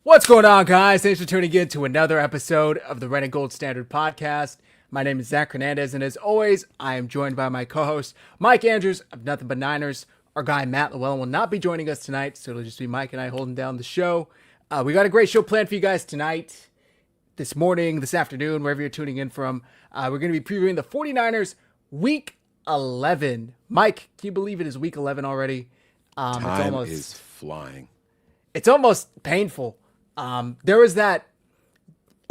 What's going on, guys? Thanks for tuning in to another episode of the Red and Gold Standard Podcast. My name is Zach Hernandez, and as always, I am joined by my co-host, Mike Andrews of Nothing But Niners. Our guy, Matt Llewellyn, will not be joining us tonight, so it'll just be Mike and I holding down the show. We got a great show planned for you guys tonight, this morning, this afternoon, wherever you're tuning in from. We're going to be previewing the 49ers Week 11. Mike, can you believe it is Week 11 already? Time is flying. It's almost painful. There was that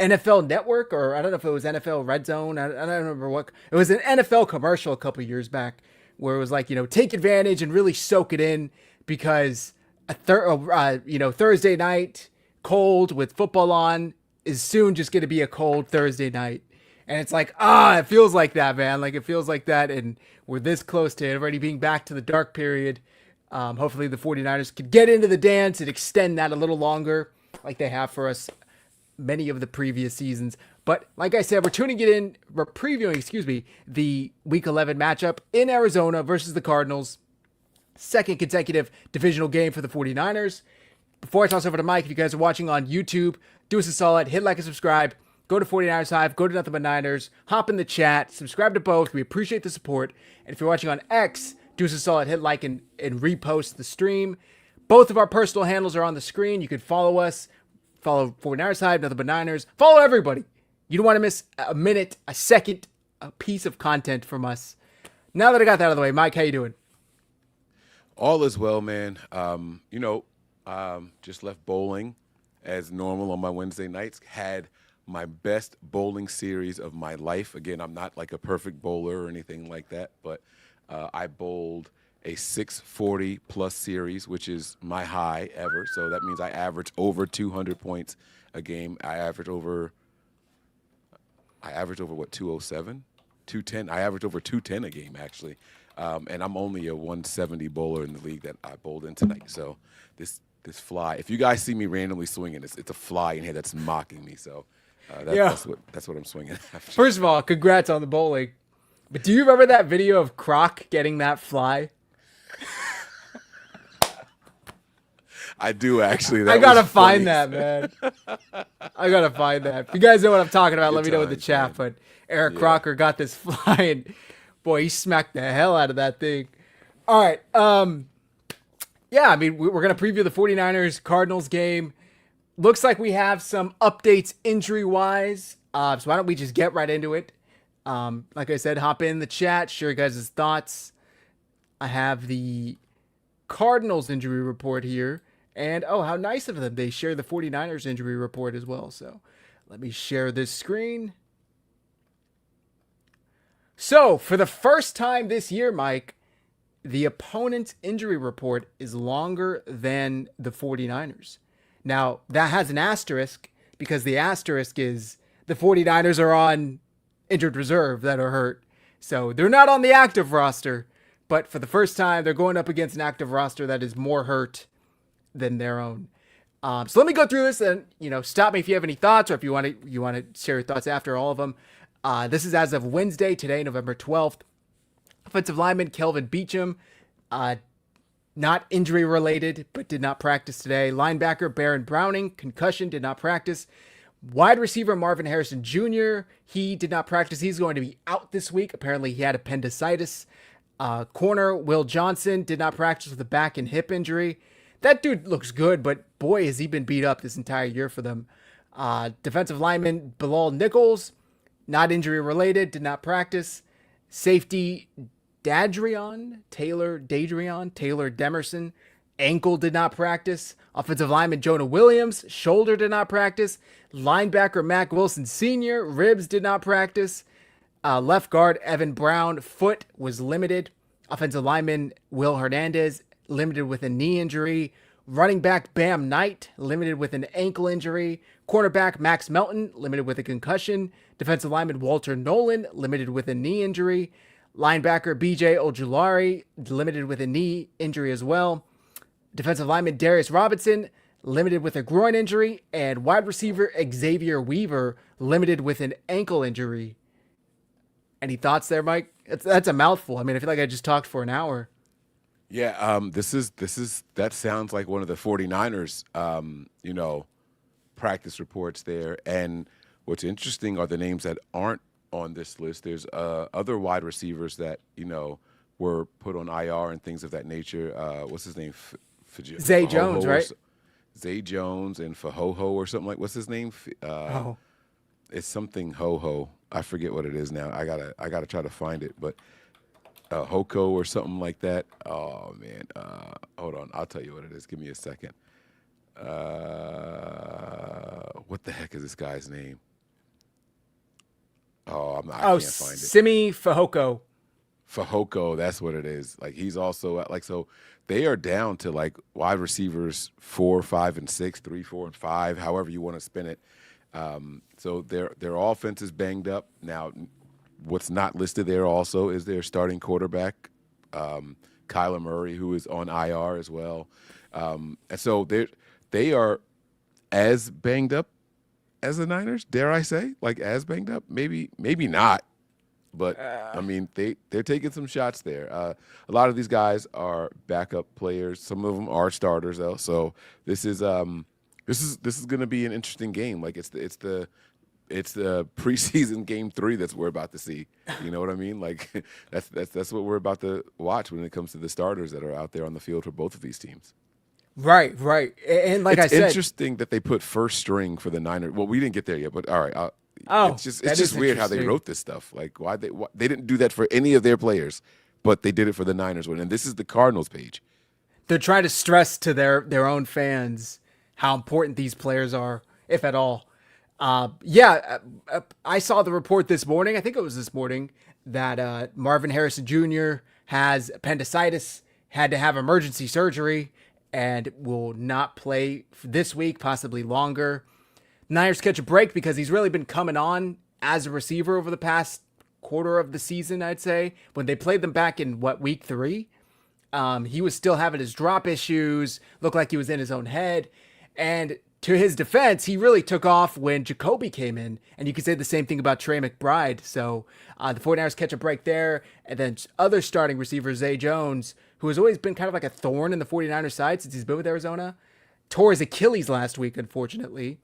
NFL Network, or I don't know if it was NFL Red Zone. I don't remember what. It was an NFL commercial a couple years back where it was like, take advantage and really soak it in because Thursday night cold with football on is soon just going to be a cold Thursday night. And it's like, it feels like that, man. Like it feels like that. And we're this close to it already being back to the dark period. Hopefully the 49ers could get into the dance and extend that a little longer, like they have for us many of the previous seasons. But like I said, we're previewing, the Week 11 matchup in Arizona versus the Cardinals. Second consecutive divisional game for the 49ers. Before I toss over to Mike, if you guys are watching on YouTube, do us a solid, hit like and subscribe. Go to 49ers Hive, go to Nothing But Niners, hop in the chat, subscribe to both. We appreciate the support. And if you're watching on X, do us a solid, hit like and repost the stream. Both of our personal handles are on the screen. You can follow us. Follow 49ers Hive, Nothing But Niners. Follow everybody. You don't want to miss a minute, a second, a piece of content from us. Now that I got that out of the way, Mike, how you doing? All is well, man. Just left bowling as normal on my Wednesday nights. Had my best bowling series of my life. Again, I'm not like a perfect bowler or anything like that, but I bowled a 640 plus series, which is my high ever. So that means I average over 200 points a game. I average over what, 207, 210. I average over 210 a game actually. And I'm only a 170 bowler in the league that I bowled in tonight. So this fly, if you guys see me randomly swinging, it's a fly in here that's mocking me. So that's what I'm swinging after. First of all, congrats on the bowling. But do you remember that video of Croc getting that fly? I do actually. I gotta find that, man. I gotta find that. If you guys know what I'm talking about, let me know in the chat. Man. But Eric Crocker got this fly, and boy, he smacked the hell out of that thing. All right. We're gonna preview the 49ers Cardinals game. Looks like we have some updates injury-wise. So why don't we just get right into it? Like I said, hop in the chat, share your guys' thoughts. I have the Cardinals injury report here. And, how nice of them. They share the 49ers injury report as well. So let me share this screen. So for the first time this year, Mike, the opponent's injury report is longer than the 49ers. Now, that has an asterisk because the asterisk is the 49ers are on injured reserve that are hurt. So they're not on the active roster. But for the first time, they're going up against an active roster that is more hurt than their own. So let me go through this and, stop me if you have any thoughts or if you want to share your thoughts after all of them. This is as of Wednesday, today, November 12th. Offensive lineman Kelvin Beachum, not injury related, but did not practice today. Linebacker Baron Browning, concussion, did not practice. Wide receiver Marvin Harrison Jr., he did not practice. He's going to be out this week. Apparently he had appendicitis. Corner Will Johnson did not practice with a back and hip injury. That dude looks good, but boy, has he been beat up this entire year for them. Defensive lineman Bilal Nichols, not injury related, did not practice. Safety Taylor Demerson, ankle did not practice. Offensive lineman Jonah Williams, shoulder did not practice. Linebacker Mac Wilson Sr., ribs did not practice. Left guard Evan Brown, foot was limited. Offensive lineman Will Hernandez, limited with a knee injury. Running back Bam Knight, limited with an ankle injury. Cornerback Max Melton, limited with a concussion. Defensive lineman Walter Nolan, limited with a knee injury. Linebacker BJ Ojulari, limited with a knee injury as well. Defensive lineman Darius Robinson, limited with a groin injury. And wide receiver Xavier Weaver, limited with an ankle injury. Any thoughts there, Mike? That's a mouthful. I mean, I feel like I just talked for an hour. Yeah, that sounds like one of the 49ers, practice reports there. And what's interesting are the names that aren't on this list. There's other wide receivers that, were put on IR and things of that nature. What's his name? Zay Jones, right? Zay Jones and Fahoho or something like. What's his name? It's something Ho-Ho. I forget what it is now. I gotta try to find it. But Hoko or something like that. Oh man. Hold on. I'll tell you what it is. Give me a second. What the heck is this guy's name? I can't find it. Simi Fehoko. Fehoko, that's what it is. Like he's also so they are down to like wide receivers 4, 5, and 6, 3, 4, and 5, however you want to spin it. So their offense is banged up. Now, what's not listed there also is their starting quarterback, Kyler Murray, who is on IR as well. And so they are as banged up as the Niners, dare I say? Like as banged up? Maybe not. But I mean, they're taking some shots there. A lot of these guys are backup players. Some of them are starters, though. So this is going to be an interesting game. Like it's the preseason game 3 that's we're about to see. You know what I mean? Like that's what we're about to watch when it comes to the starters that are out there on the field for both of these teams. Right. And like I said, it's interesting that they put first string for the Niners. Well, we didn't get there yet, but all right. It's just weird how they wrote this stuff. Like why they didn't do that for any of their players, but they did it for the Niners one. And this is the Cardinals page. They're trying to stress to their own fans how important these players are, if at all. I saw the report this morning. I think it was this morning that Marvin Harrison Jr. has appendicitis, had to have emergency surgery, and will not play this week, possibly longer. Niners catch a break because he's really been coming on as a receiver over the past quarter of the season, I'd say. When they played them back in, week 3, he was still having his drop issues, looked like he was in his own head. And to his defense, he really took off when Jacoby came in. And you could say the same thing about Trey McBride. So the 49ers catch a break there. And then other starting receiver, Zay Jones, who has always been kind of like a thorn in the 49ers side since he's been with Arizona, tore his Achilles last week, unfortunately.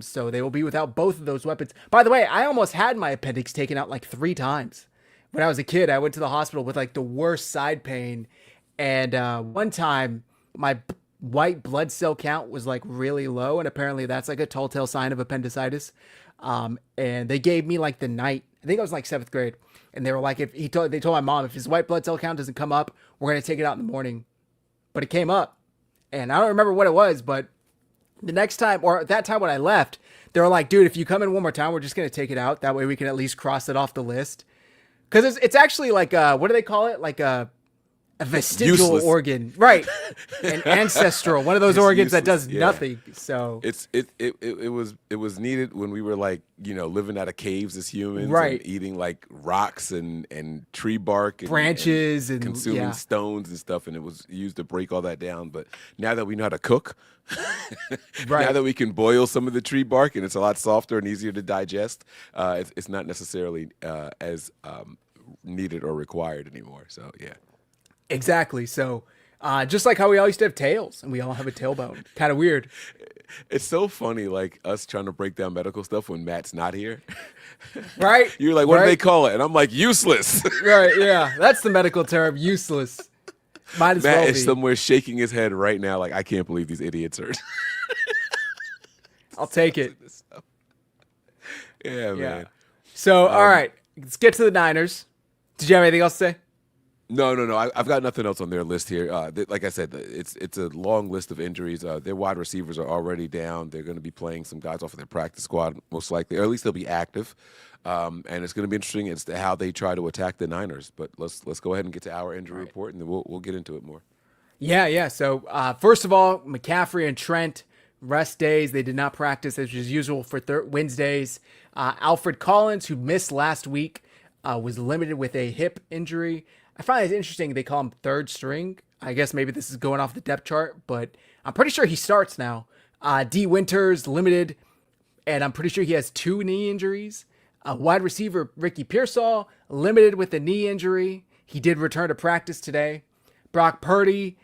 So they will be without both of those weapons. By the way, I almost had my appendix taken out like 3 times. When I was a kid, I went to the hospital with like the worst side pain. And one time, my white blood cell count was like really low. And apparently that's like a telltale sign of appendicitis. And they gave me like the night, I think I was like 7th grade. And they were like, they told my mom, if his white blood cell count doesn't come up, we're going to take it out in the morning. But it came up. And I don't remember what it was, but the next time, or that time when I left, they were like, dude, if you come in one more time, we're just going to take it out. That way we can at least cross it off the list. Because it's actually like, what do they call it? Like a vestigial useless organ. Right. An ancestral. One of those organs that does nothing. So it was needed when we were like, living out of caves as humans. Right. And eating like rocks and tree bark. And, branches and consuming stones and stuff. And it was used to break all that down. But now that we know how to cook, right. Now that we can boil some of the tree bark and it's a lot softer and easier to digest, it's not necessarily as needed or required anymore. So, yeah. Exactly. So just like how we all used to have tails and we all have a tailbone. Kind of weird. It's so funny, like us trying to break down medical stuff when Matt's not here. Right. You're like, what do they call it? And I'm like, useless. Right. Yeah. That's the medical term, useless. Might as Matt well is be. somewhere shaking his head right now like, I can't believe these idiots are. I'll take it. Yeah, man. So, all right. Let's get to the Niners. Did you have anything else to say? No. I've got nothing else on their list here. Like I said, it's a long list of injuries. Their wide receivers are already down. They're going to be playing some guys off of their practice squad, most likely, or at least they'll be active. And it's going to be interesting as to how they try to attack the Niners. But let's go ahead and get to our injury report, and then we'll get into it more. Yeah. So first of all, McCaffrey and Trent, rest days. They did not practice as usual for Wednesdays. Alfred Collins, who missed last week, was limited with a hip injury. I find it interesting they call him third string. I guess maybe this is going off the depth chart, but I'm pretty sure he starts now. D. Winters, limited, and I'm pretty sure he has 2 knee injuries. Wide receiver Ricky Pearsall, limited with a knee injury. He did return to practice today. Brock Purdy,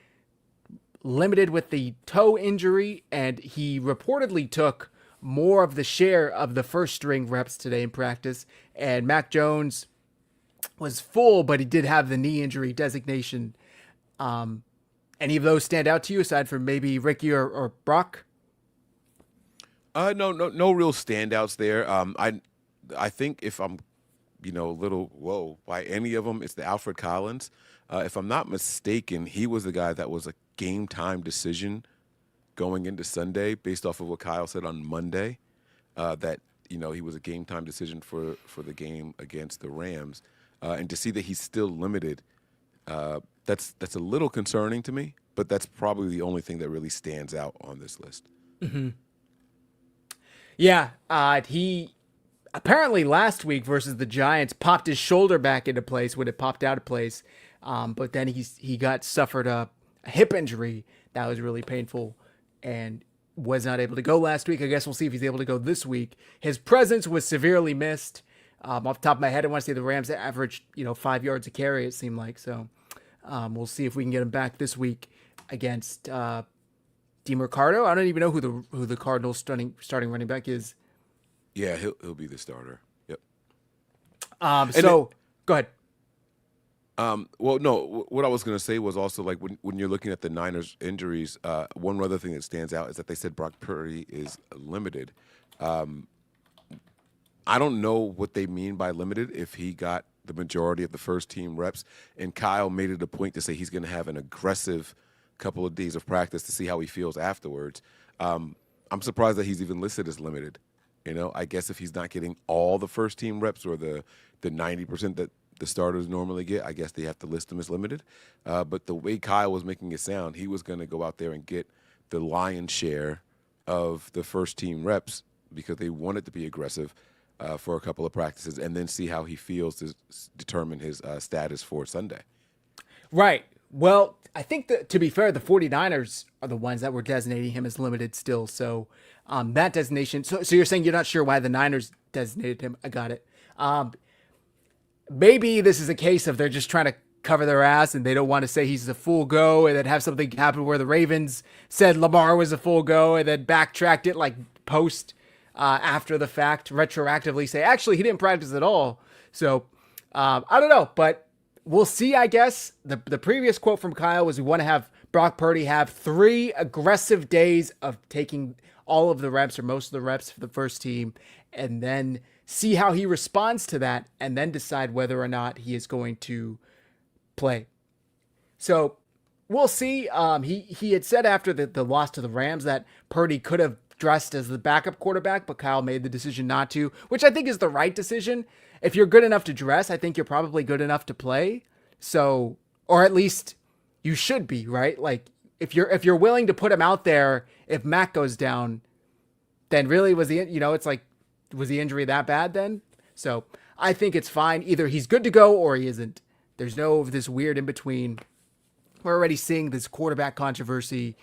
limited with the toe injury, and he reportedly took more of the share of the first string reps today in practice. And Mac Jones was full, but he did have the knee injury designation. Any of those stand out to you aside from maybe Ricky or Brock? No real standouts there. I think if I'm, a little by any of them, it's the Alfred Collins. If I'm not mistaken, he was the guy that was a game time decision going into Sunday, based off of what Kyle said on Monday, that he was a game time decision for the game against the Rams, and to see that he's still limited, that's a little concerning to me. But that's probably the only thing that really stands out on this list. Mm-hmm. Yeah, he apparently last week versus the Giants popped his shoulder back into place when it popped out of place, but then he suffered a hip injury that was really painful and was not able to go last week. I guess we'll see if he's able to go this week. His presence was severely missed. Off the top of my head, I want to say the Rams averaged 5 yards a carry, it seemed like. So we'll see if we can get him back this week against DeMarcado. I don't even know who the Cardinals starting running back is. Yeah, he'll be the starter. Yep. Go ahead. Well, no. What I was going to say was also, like, when you're looking at the Niners injuries, one other thing that stands out is that they said Brock Purdy is limited. I don't know what they mean by limited. If he got the majority of the first team reps, and Kyle made it a point to say he's going to have an aggressive couple of days of practice to see how he feels afterwards. I'm surprised that he's even listed as limited. I guess if he's not getting all the first team reps or the 90% that the starters normally get, I guess they have to list him as limited. But the way Kyle was making it sound, he was going to go out there and get the lion's share of the first team reps because they wanted to be aggressive for a couple of practices and then see how he feels to determine his status for Sunday. Right. Well, I think that, to be fair, the 49ers are the ones that were designating him as limited still. So that designation. So you're saying you're not sure why the Niners designated him. I got it. Maybe this is a case of they're just trying to cover their ass and they don't want to say he's a full go and then have something happen where the Ravens said Lamar was a full go and then backtracked it like post after the fact, retroactively say, actually, he didn't practice at all. So I don't know, but we'll see, I guess. The previous quote from Kyle was we want to have Brock Purdy have 3 aggressive days of taking all of the reps or most of the reps for the first team and then see how he responds to that and then decide whether or not he is going to play. So we'll see. He had said after the loss to the Rams that Purdy could have dressed as the backup quarterback, but Kyle made the decision not to, which I think is the right decision. If you're good enough to dress, I think you're probably good enough to play. So, or at least you should be, right? Like if you're willing to put him out there, if Mac goes down, then really was the injury that bad then? So I think it's fine. Either he's good to go or he isn't. There's no this weird in between. We're already seeing this quarterback controversy,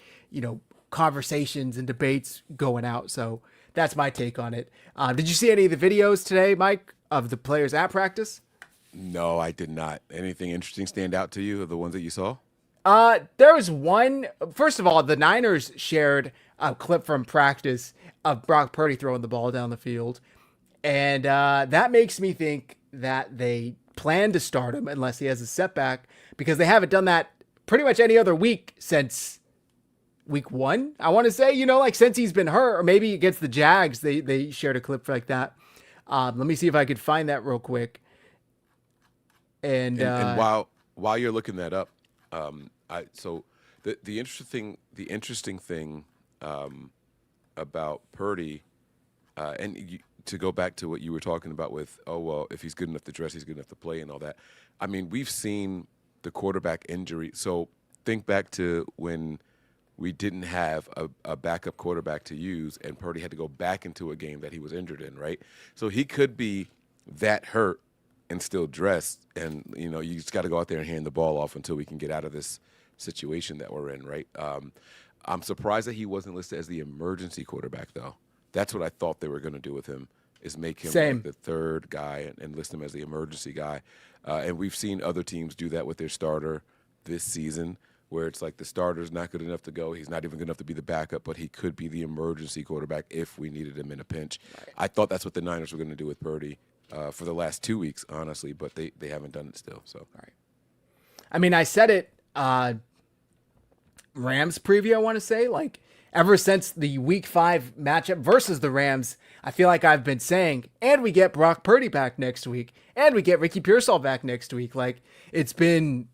conversations and debates going out. So that's my take on it. Did you see any of the videos today, Mike, of the players at practice? No, I did not. Anything interesting stand out to you of the ones that you saw? There was one. First of all, the Niners shared a clip from practice of Brock Purdy throwing the ball down the field. And that makes me think that they plan to start him unless he has a setback, because they haven't done that pretty much any other week since week 1. I want to say, since he's been hurt, or maybe against the Jags, they shared a clip like that. Let me see if I could find that real quick. And while you're looking that up, the interesting thing about Purdy, to go back to what you were talking about with, if he's good enough to dress, he's good enough to play and all that. I mean, we've seen the quarterback injury. So think back to when we didn't have a backup quarterback to use and Purdy had to go back into a game that he was injured in, right? So he could be that hurt and still dressed, and you just got to go out there and hand the ball off until we can get out of this situation that we're in, right? I'm surprised that he wasn't listed as the emergency quarterback, though. That's what I thought they were going to do with him, is make him like the third guy and list him as the emergency guy. And we've seen other teams do that with their starter this season. where it's like the starter's not good enough to go. He's not even good enough to be the backup, but he could be the emergency quarterback if we needed him in a pinch. Right. I thought that's what the Niners were going to do with Purdy for the last 2 weeks, honestly, but they haven't done it still. So, Right. I mean, I said it Rams preview, I want to say, like ever since the week 5 matchup versus the Rams, I feel like I've been saying, and we get Brock Purdy back next week, and we get Ricky Pearsall back next week. Like it's been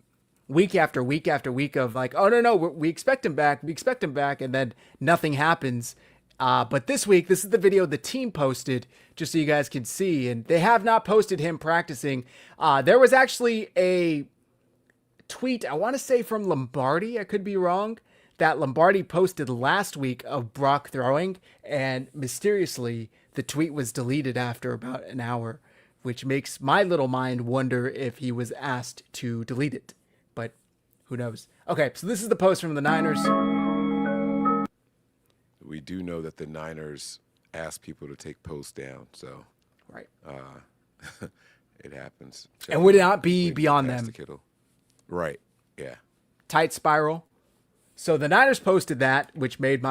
week after week after week of like, oh no, we expect him back, and then nothing happens. But this week, this is the video the team posted, just so you guys can see, and they have not posted him practicing. There was actually a tweet, I want to say from Lombardi, I could be wrong, that Lombardi posted last week of Brock throwing, and mysteriously the tweet was deleted after about an hour, which makes my little mind wonder if he was asked to delete it, but who knows. Okay, so this is the post from the Niners. we do know that the Niners ask people to take posts down, so Right. it happens. And would it not be beyond them? Kittle. Right. Yeah. Tight spiral. So the Niners posted that, which made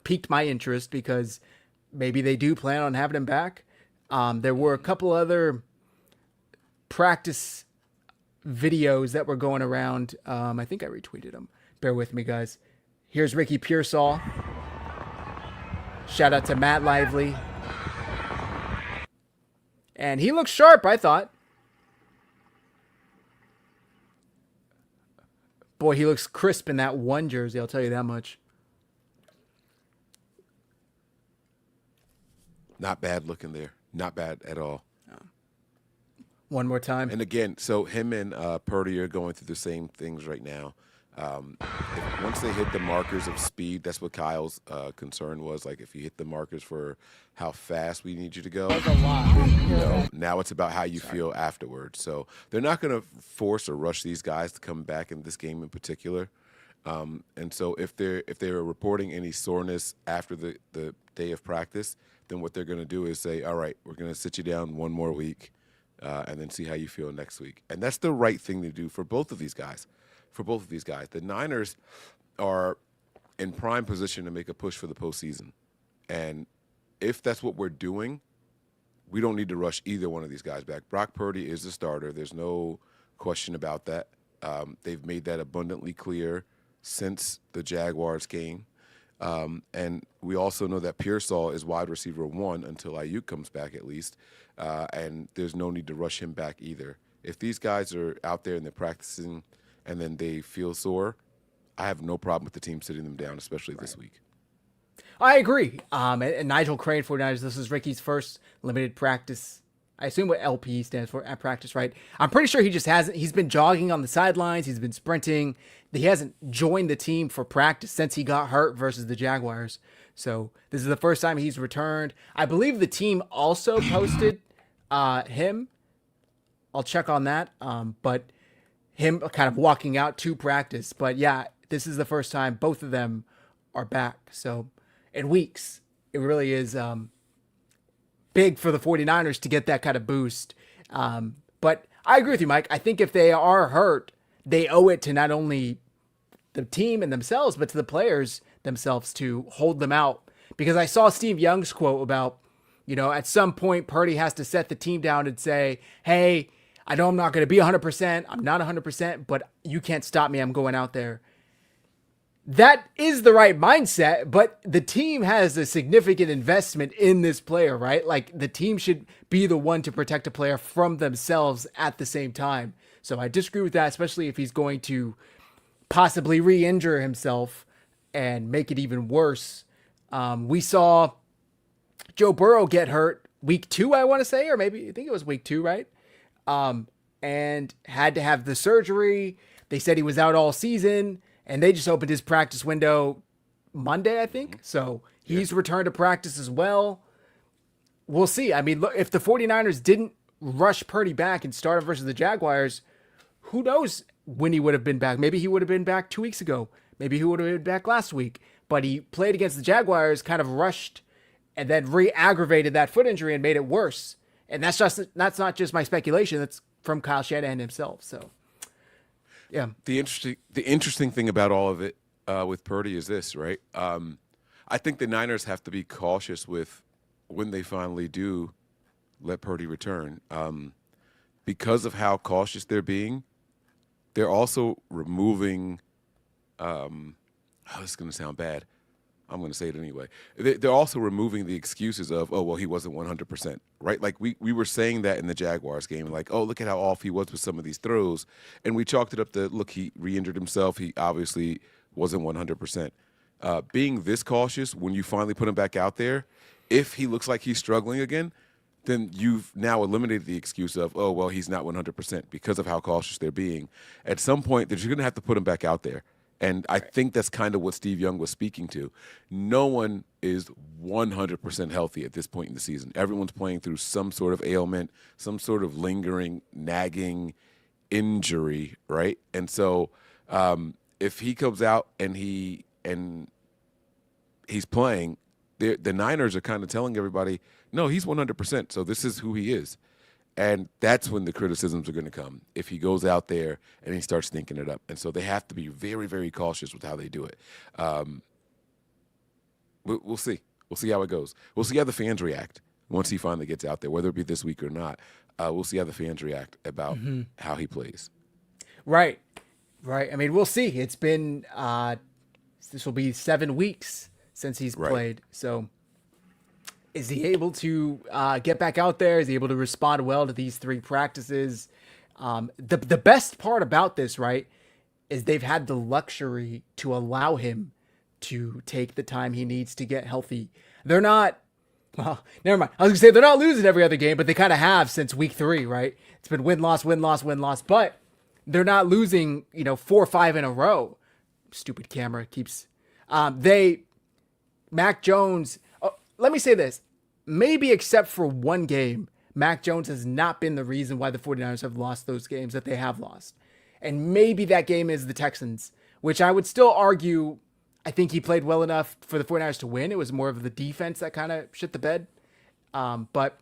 piqued my interest because maybe they do plan on having him back. There were a couple other practice videos that were going around. I think I retweeted them. Bear with me, guys. Here's Ricky Pearsall. Shout out to Matt Lively. And he looks sharp, I thought. Boy, he looks crisp in that one jersey, I'll tell you that much. Not bad looking there. Not bad at all. One more time. And again, so him and Purdy are going through the same things right now. Once they hit the markers of speed, that's what Kyle's concern was. Like, if you hit the markers for how fast we need you to go, now it's about how you feel afterwards. So they're not going to force or rush these guys to come back in this game in particular. And so if they're reporting any soreness after the day of practice, then what they're going to do is say, all right, we're going to sit you down one more week and then see how you feel next week. And that's the right thing to do for both of these guys. The Niners are in prime position to make a push for the postseason. And if that's what we're doing, we don't need to rush either one of these guys back. Brock Purdy is the starter. There's no question about that. They've made that abundantly clear since the Jaguars game. And we also know that Pearsall is wide receiver 1 until Ayuk comes back at least. And there's no need to rush him back either. If these guys are out there and they're practicing and then they feel sore, I have no problem with the team sitting them down, especially this week. I agree. And Nigel Crane, 49ers, this is Ricky's first limited practice. I assume what LP stands for, at practice, right? I'm pretty sure he just hasn't. He's been jogging on the sidelines. He's been sprinting. He hasn't joined the team for practice since he got hurt versus the Jaguars. So this is the first time he's returned. I believe the team also posted him. I'll check on that. But him kind of walking out to practice. But yeah, this is the first time both of them are back. So in weeks, it really is big for the 49ers to get that kind of boost. But I agree with you, Mike. I think if they are hurt, they owe it to not only the team and themselves, but to the players themselves to hold them out. Because I saw Steve Young's quote about, at some point Purdy has to set the team down and say, hey, I know I'm not going to be 100%. I'm not 100%, but you can't stop me. I'm going out there. That is the right mindset, but the team has a significant investment in this player, right? Like the team should be the one to protect a player from themselves at the same time. So I disagree with that, especially if he's going to possibly re-injure himself and make it even worse. We saw Joe Burrow get hurt week 2, I want to say, or maybe I think it was week 2, right? And had to have the surgery. They said he was out all season. And they just opened his practice window Monday, I think. So he's returned to practice as well. We'll see. I mean, look, if the 49ers didn't rush Purdy back and start him versus the Jaguars, who knows when he would have been back. Maybe he would have been back 2 weeks ago. Maybe he would have been back last week. But he played against the Jaguars, kind of rushed, and then re-aggravated that foot injury and made it worse. And that's not just my speculation. That's from Kyle Shanahan himself. So. Yeah. The interesting thing about all of it with Purdy is this, right? I think the Niners have to be cautious with when they finally do let Purdy return, because of how cautious they're being. They're also removing. Oh, this is going to sound bad. I'm going to say it anyway. They're also removing the excuses of, oh, well, he wasn't 100%, right? Like we were saying that in the Jaguars game, like, oh, look at how off he was with some of these throws. And we chalked it up to, look, he re-injured himself. He obviously wasn't 100%. Being this cautious when you finally put him back out there, if he looks like he's struggling again, then you've now eliminated the excuse of, oh, well, he's not 100% because of how cautious they're being. At some point, that you're going to have to put him back out there. And I think that's kind of what Steve Young was speaking to. No one is 100% healthy at this point in the season. Everyone's playing through some sort of ailment, some sort of lingering, nagging injury, right? And so if he comes out and he's playing, the Niners are kind of telling everybody, no, he's 100%, so this is who he is. And that's when the criticisms are going to come, if he goes out there and he starts thinking it up. And so they have to be very, very cautious with how they do it. We'll see. We'll see how it goes. We'll see how the fans react once he finally gets out there, whether it be this week or not. We'll see how the fans react about how he plays. Right. I mean, we'll see. It's been this will be 7 weeks since he's played. So is he able to get back out there? Is he able to respond well to these 3 practices? The best part about this, right, is they've had the luxury to allow him to take the time he needs to get healthy. They're not, well, never mind. I was going to say they're not losing every other game, but they kind of have since week 3, right? It's been win-loss, but they're not losing, 4 or 5 in a row. Stupid camera keeps, Mac Jones, let me say this. Maybe except for one game, Mac Jones has not been the reason why the 49ers have lost those games that they have lost. And maybe that game is the Texans, which I would still argue, I think he played well enough for the 49ers to win. It was more of the defense that kind of shit the bed. But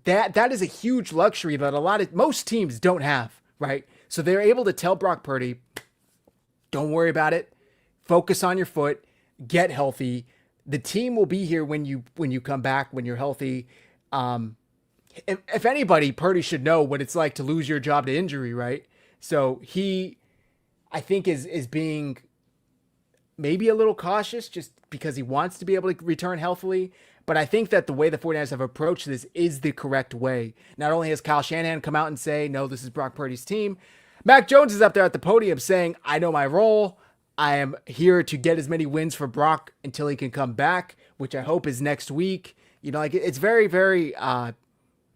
that is a huge luxury that most teams don't have, right? So they're able to tell Brock Purdy, don't worry about it. Focus on your foot. Get healthy. The team will be here when you come back, when you're healthy. If anybody, Purdy should know what it's like to lose your job to injury, right? So he, I think, is being maybe a little cautious just because he wants to be able to return healthily. But I think that the way the 49ers have approached this is the correct way. Not only has Kyle Shanahan come out and say, no, this is Brock Purdy's team, Mac Jones is up there at the podium saying, I know my role. I am here to get as many wins for Brock until he can come back, which I hope is next week. It's very, very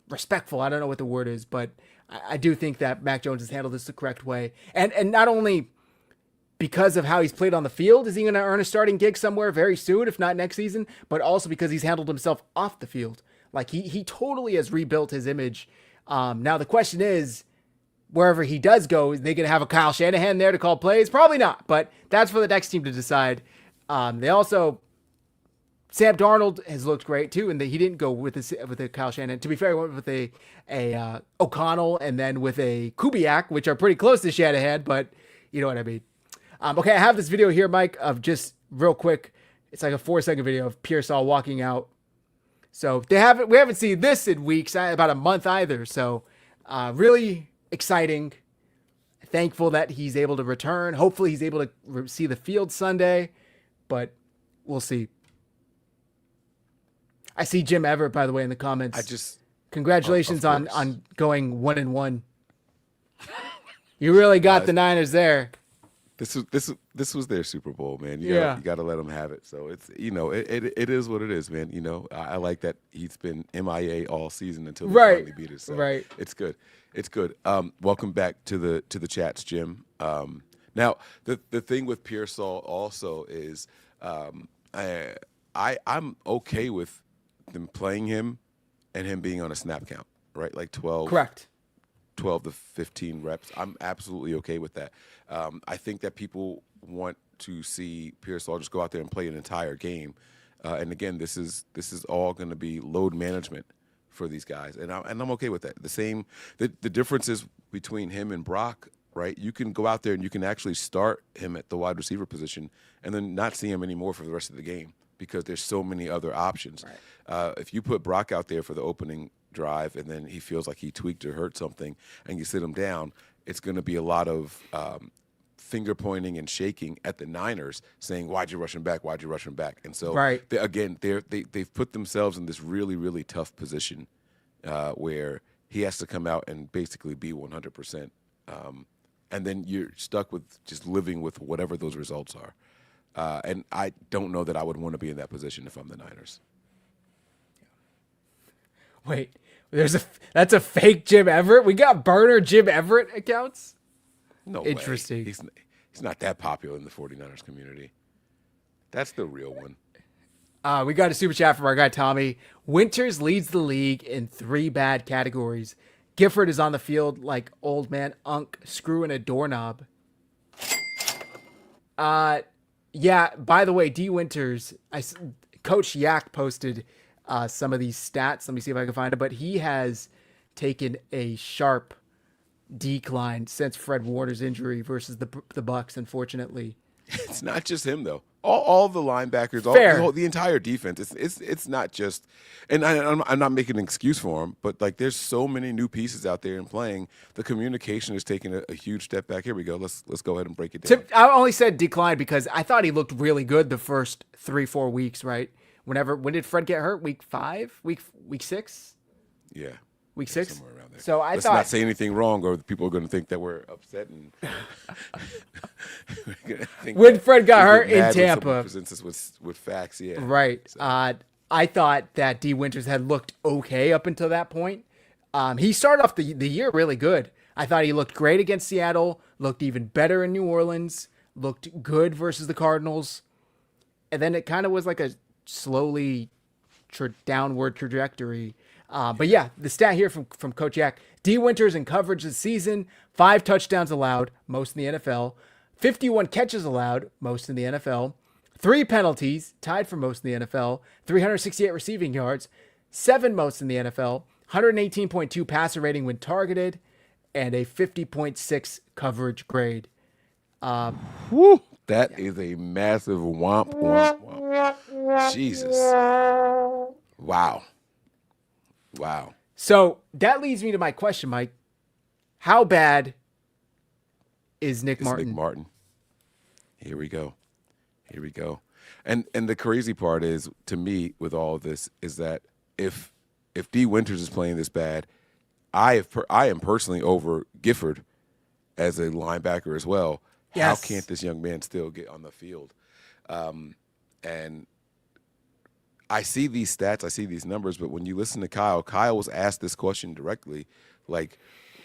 respectful. I don't know what the word is, but I do think that Mac Jones has handled this the correct way. And not only because of how he's played on the field, is he going to earn a starting gig somewhere very soon, if not next season, but also because he's handled himself off the field. Like he totally has rebuilt his image. Now the question is, wherever he does go, is they going to have a Kyle Shanahan there to call plays? Probably not, but that's for the next team to decide. They also, Sam Darnold has looked great too, and he didn't go with the Kyle Shanahan. To be fair, he went with a O'Connell and then with a Kubiak, which are pretty close to Shanahan, but you know what I mean. Okay, I have this video here, Mike, of just real quick. It's like a 4-second video of Pearsall walking out. So we haven't seen this in weeks, about a month either. So really exciting. Thankful that he's able to return. Hopefully he's able to see the field Sunday, but we'll see. I see Jim Everett, by the way, in the comments. Congratulations on going 1-1. You really got the Niners there. This was their Super Bowl, man. You got to let them have it. So it's it is what it is, man. I like that he's been MIA all season until they finally beat us. So it's good. It's good. Welcome back to the chats, Jim. Now the thing with Pearsall also is I'm okay with them playing him and him being on a snap count, right? Like 12. Correct. 12 to 15 reps. I'm absolutely okay with that. I think that people want to see Pearsall just go out there and play an entire game. And again, this is all going to be load management for these guys, and I'm okay with that. The differences between him and Brock right? You can go out there and you can actually start him at the wide receiver position and then not see him anymore for the rest of the game because there's so many other options. Right. If you put Brock out there for the opening drive and then he feels like he tweaked or hurt something and you sit him down, it's going to be a lot of finger pointing and shaking at the Niners saying, why'd you rush him back? Why'd you rush him back? And so, Right. they've put themselves in this really, really tough position where he has to come out and basically be 100%. And then you're stuck with just living with whatever those results are. And I don't know that I would want to be in that position if I'm the Niners. Wait, that's a fake Jim Everett? We got burner Jim Everett accounts? No Interesting. way. He's not that popular in the 49ers community. That's the real one. We got a super chat from our guy Tommy. Winters leads the league in 3 bad categories. Gifford is on the field like old man Unk screwing a doorknob. Yeah, by the way, D. Winters, Coach Yak posted some of these stats. Let me see if I can find it. But he has taken a sharp decline since Fred Warner's injury versus the Bucks, unfortunately. It's not just him, though. All the linebackers, the entire defense. It's not just, and I'm not making an excuse for him, but like there's so many new pieces out there and playing. The communication is taking a huge step back. Here we go. Let's go ahead and break it down. I only said decline because I thought he looked really good the first 3-4 weeks. Right? When did Fred get hurt? Week 5? Week 6? Yeah. Week 6? Somewhere around there. So Let's not say anything wrong, or people are going to think that we're upset. And when Fred got hurt in Tampa, presents us with facts, yeah. Right. So. I thought that D. Winters had looked okay up until that point. He started off the year really good. I thought he looked great against Seattle, looked even better in New Orleans, looked good versus the Cardinals, and then it kind of was like a slowly downward trajectory. But yeah, the stat here from Coach Yak: D. Winters in coverage this season, 5 touchdowns allowed, most in the NFL, 51 catches allowed, most in the NFL, 3 penalties, tied for most in the NFL, 368 receiving yards, 7 most in the NFL, 118.2 passer rating when targeted, and a 50.6 coverage grade. That is a massive womp, womp, womp. Jesus. Wow. So that leads me to my question, Mike. How bad is Nick Martin? Nick Martin. Here we go. And the crazy part is, to me, with all of this, is that if D. Winters is playing this bad, I am personally over Gifford as a linebacker as well. Yes. How can't this young man still get on the field? And I see these stats, I see these numbers, but when you listen to Kyle was asked this question directly, like,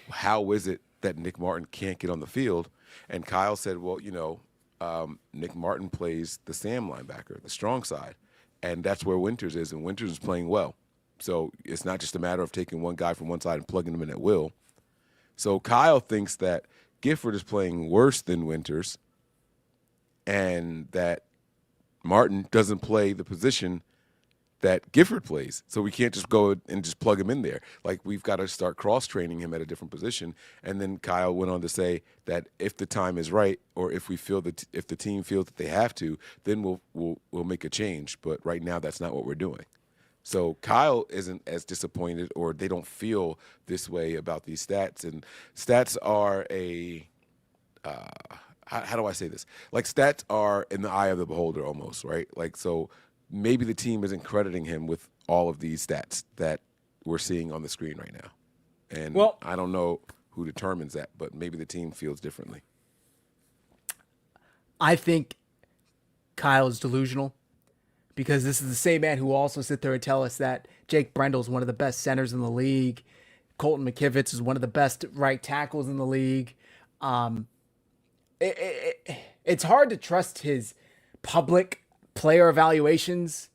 how is it that Nick Martin can't get on the field? And Kyle said, well, Nick Martin plays the Sam linebacker, the strong side, and that's where Winters is, and Winters is playing well. So it's not just a matter of taking one guy from one side and plugging him in at will. So Kyle thinks that Gifford is playing worse than Winters and that Martin doesn't play the position that Gifford plays. So we can't just go and just plug him in there. Like, we've got to start cross-training him at a different position. And then Kyle went on to say that if the time is right, or if we feel that if the team feels that they have to, then we'll make a change. But right now, that's not what we're doing. So Kyle isn't as disappointed, or they don't feel this way about these stats. And stats are how do I say this? Like, stats are in the eye of the beholder almost, right? Like, so maybe the team isn't crediting him with all of these stats that we're seeing on the screen right now. And I don't know who determines that, but maybe the team feels differently. I think Kyle is delusional, because this is the same man who also sit there and tell us that Jake Brendel is one of the best centers in the league. Colton McKivitz is one of the best right tackles in the league. It's hard to trust his public player evaluations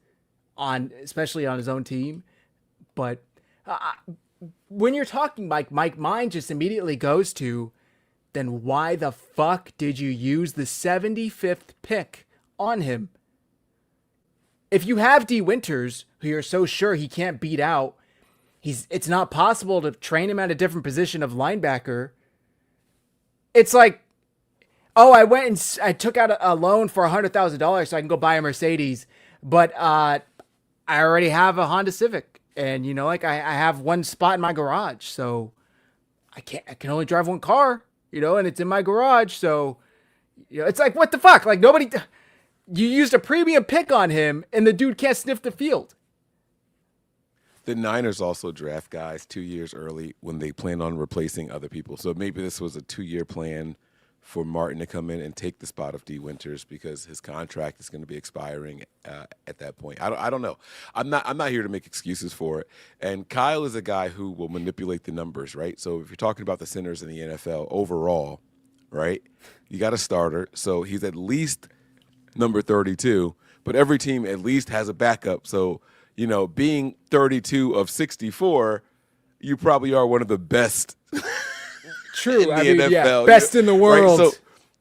especially on his own team. But when you're talking Mike, mind just immediately goes to, then why the fuck did you use the 75th pick on him? If you have D. Winters, who you're so sure he can't beat out, it's not possible to train him at a different position of linebacker. it's like, oh, I went and I took out a loan for $100,000 so I can go buy a Mercedes, but I already have a Honda Civic, and like I have one spot in my garage, so I can only drive one car, and it's in my garage, so it's like, what the fuck? Like, nobody, you used a premium pick on him, and the dude can't sniff the field. The Niners also draft guys 2 years early when they plan on replacing other people. So maybe this was a 2-year plan for Martin to come in and take the spot of D. Winters because his contract is going to be expiring at that point. I don't know. I'm not here to make excuses for it. And Kyle is a guy who will manipulate the numbers, right? So if you're talking about the centers in the NFL overall, right, you got a starter. So he's at least number 32, but every team at least has a backup. So being 32 of 64, you probably are one of the best. True, in the NFL. Yeah, best in the world.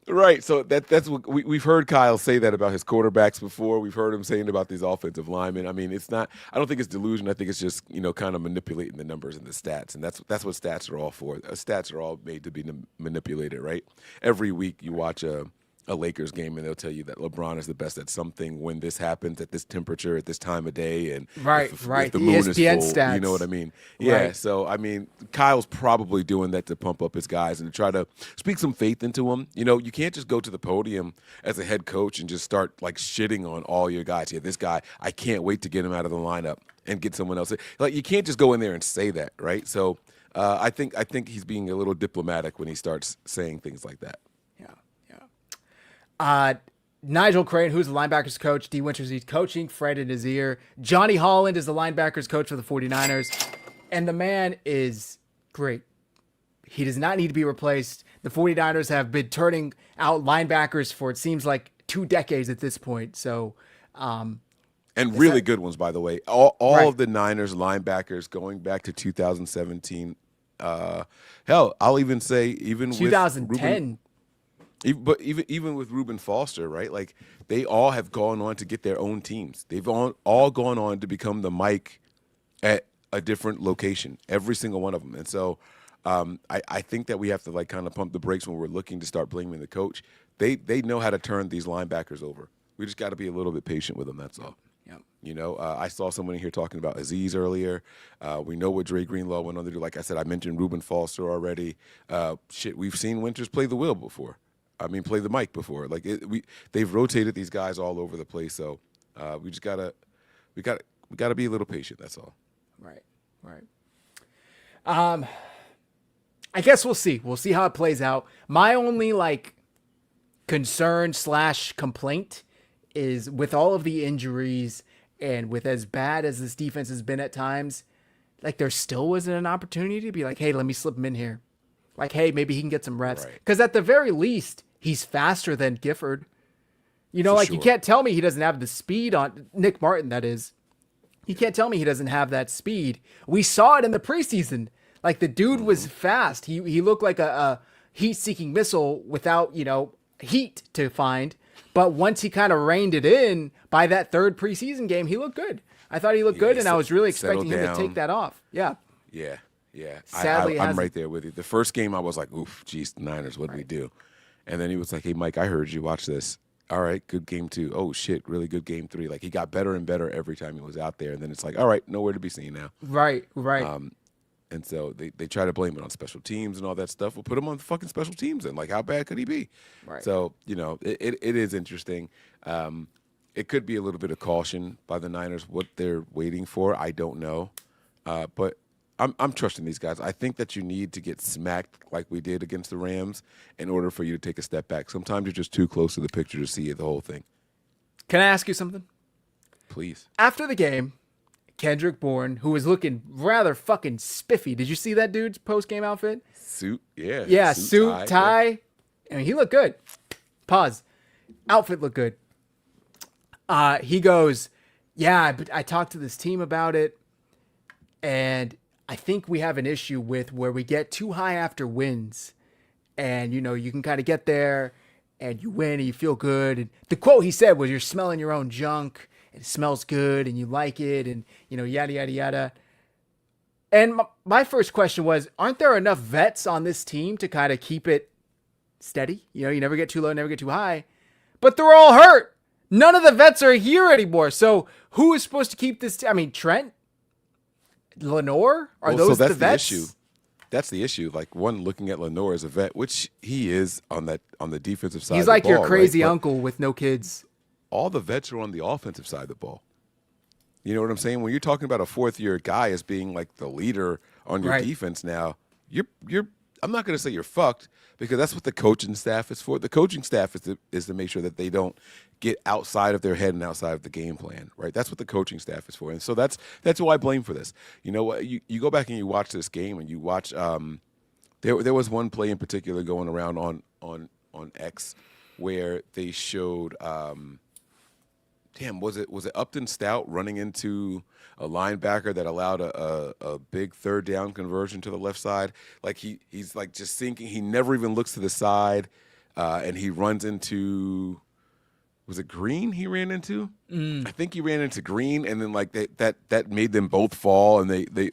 Right. So that's what we've heard Kyle say that about his quarterbacks before. We've heard him saying about these offensive linemen. I mean, it's not. I don't think it's delusion. I think it's just kind of manipulating the numbers and the stats, and that's what stats are all for. Stats are all made to be manipulated, right? Every week you watch a Lakers game, and they'll tell you that LeBron is the best at something when this happens at this temperature, at this time of day, and right. If the The moon ESPN is full. stats. You know what I mean? Yeah. Right. So I mean, Kyle's probably doing that to pump up his guys and to try to speak some faith into them. You can't just go to the podium as a head coach and just start like shitting on all your guys. Yeah, this guy, I can't wait to get him out of the lineup and get someone else. Like, you can't just go in there and say that, right? So I think he's being a little diplomatic when he starts saying things like that. Nigel Crane, who's the linebackers coach, D. Winters, he's coaching Fred in his ear. Johnny Holland is the linebackers coach for the 49ers, and the man is great. He does not need to be replaced. The 49ers have been turning out linebackers for, it seems like, 2 decades at this point. So, and really good ones, by the way. All Right. of the Niners linebackers going back to 2017. Hell, I'll even say even 2010. But even with Reuben Foster, right? Like, they all have gone on to get their own teams. They've all gone on to become the Mike at a different location, every single one of them. And so I think that we have to like kind of pump the brakes when we're looking to start blaming the coach. They know how to turn these linebackers over. We just got to be a little bit patient with them. That's all. Yep. I saw someone in here talking about Aziz earlier. We know what Dre Greenlaw went on to do. Like I said, I mentioned Reuben Foster already. We've seen Winters play the wheel before. I mean, play the mic before. Like they've rotated these guys all over the place. So we gotta be a little patient. That's all. Right. I guess we'll see. We'll see how it plays out. My only concern / complaint is with all of the injuries and with as bad as this defense has been at times, like there still wasn't an opportunity to be like, hey, let me slip him in here. Like, hey, maybe he can get some reps. Because at the very least, he's faster than Gifford. Sure. You can't tell me he doesn't have the speed on Nick Martin, that is. You can't tell me he doesn't have that speed. We saw it in the preseason. Like, the dude was fast. He looked like a heat-seeking missile without, heat to find. But once he kind of reined it in by that 3rd preseason game, he looked good. I thought he looked good, and I was really expecting him to take that off. Yeah. Yeah. Sadly, I'm right there with you. The first game, I was like, oof, geez, the Niners, what did we do? And then he was like, hey, Mike, I heard you. Watch this. All right, good game 2. Oh, shit, really good game 3. Like, he got better and better every time he was out there. And then it's like, all right, nowhere to be seen now. Right. And so they try to blame it on special teams and all that stuff. We'll put him on fucking special teams. And, like, how bad could he be? Right. So, it is interesting. It could be a little bit of caution by the Niners, what they're waiting for. I don't know. But I'm trusting these guys. I think that you need to get smacked like we did against the Rams in order for you to take a step back. Sometimes you're just too close to the picture to see the whole thing. Can I ask you something? Please. After the game, Kendrick Bourne, who was looking rather fucking spiffy. Did you see that dude's post-game outfit? Suit, yeah. Yeah, suit, tie. Yeah. I mean, he looked good. Pause. Outfit looked good. He goes, yeah, but I talked to this team about it, and I think we have an issue with where we get too high after wins. And, you can kind of get there and you win and you feel good. And the quote he said was, you're smelling your own junk and it smells good and you like it and, yada, yada, yada. And my first question was, aren't there enough vets on this team to kind of keep it steady. You never get too low, never get too high. But they're all hurt. None of the vets are here anymore. So who is supposed to keep this? I mean, Trent, Lenore, are those the vets? The issue. That's the issue. Like, one, looking at Lenore as a vet, which he is on the defensive side. He's like your crazy uncle with no kids. All the vets are on the offensive side of the ball. You know what I'm saying? When you're talking about a fourth-year guy as being like the leader on your defense now, you're. I'm not going to say you're fucked, because that's what the coaching staff is for. The coaching staff is to make sure that they don't get outside of their head and outside of the game plan, right? That's what the coaching staff is for. And so that's who I blame for this. You know what? You go back and you watch this game, and you watch there was one play in particular going around on X where they showed was it Upton Stout running into a linebacker that allowed a big third down conversion to the left side? Like, he's like just sinking. He never even looks to the side, and he runs into, was it Green he ran into? I think he ran into Green, and then like that made them both fall, and the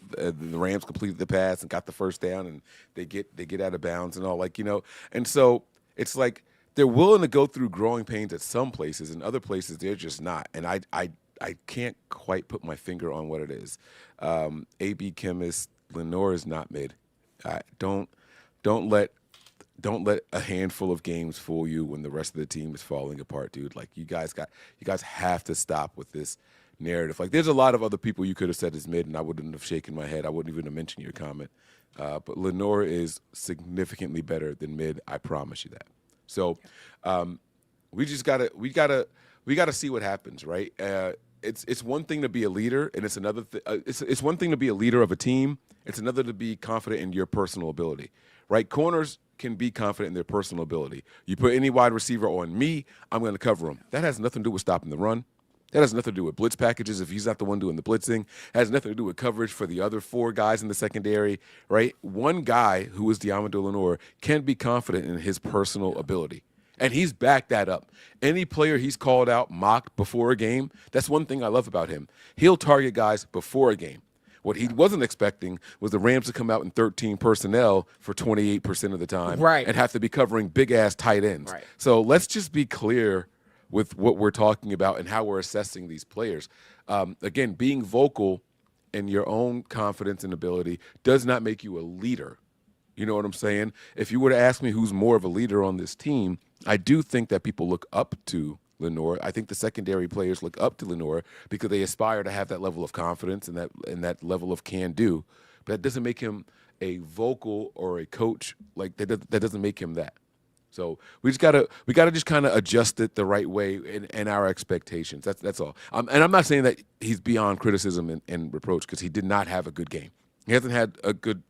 Rams completed the pass and got the first down, and they get out of bounds and all, like, and so it's like they're willing to go through growing pains at some places, and other places they're just not. And I can't quite put my finger on what it is. AB Chemist, Lenore is not mid. Don't let a handful of games fool you when the rest of the team is falling apart, dude. Like, you guys have to stop with this narrative. Like, there's a lot of other people you could have said is mid, and I wouldn't have shaken my head. I wouldn't even have mentioned your comment. But Lenore is significantly better than mid. I promise you that. So we gotta see what happens, right? It's one thing to be a leader, and it's another. It's one thing to be a leader of a team. It's another to be confident in your personal ability, right? Corners can be confident in their personal ability. You put any wide receiver on me, I'm going to cover him. That has nothing to do with stopping the run. That has nothing to do with blitz packages if he's not the one doing the blitzing. It has nothing to do with coverage for the other four guys in the secondary, right? One guy, who is Diamando Lenore, can be confident in his personal ability. And he's backed that up. Any player he's called out, mocked before a game, that's one thing I love about him. He'll target guys before a game. What he wasn't expecting was the Rams to come out in 13 personnel for 28% of the time, right, and have to be covering big-ass tight ends. Right. So let's just be clear with what we're talking about and how we're assessing these players. Again, being vocal in your own confidence and ability does not make you a leader. You know what I'm saying? If you were to ask me who's more of a leader on this team, I do think that people look up to Lenore. I think the secondary players look up to Lenore because they aspire to have that level of confidence and that level of can-do. But that doesn't make him a vocal or a coach. Like, that doesn't make him that. So we gotta just kind of adjust it the right way in our expectations. That's all. And I'm not saying that he's beyond criticism and reproach, because he did not have a good game. He hasn't had a good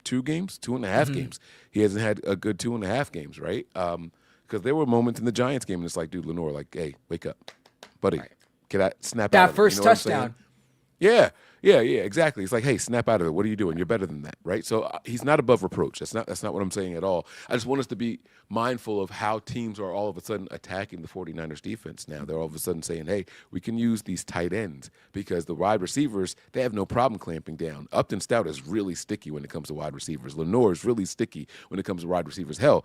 2 games, 2.5 games. He hasn't had a good 2.5 games, right? Because there were moments in the Giants game, and it's like, dude, Lenore, like, hey, wake up, buddy. Right. Can I snap that out of it? first touchdown? Yeah, exactly. It's like, hey, snap out of it. What are you doing? You're better than that, right? So he's not above reproach. That's not what I'm saying at all. I just want us to be mindful of how teams are all of a sudden attacking the 49ers defense now. They're all of a sudden saying, hey, we can use these tight ends, because the wide receivers, they have no problem clamping down. Upton Stout is really sticky when it comes to wide receivers. Lenore is really sticky when it comes to wide receivers. Hell,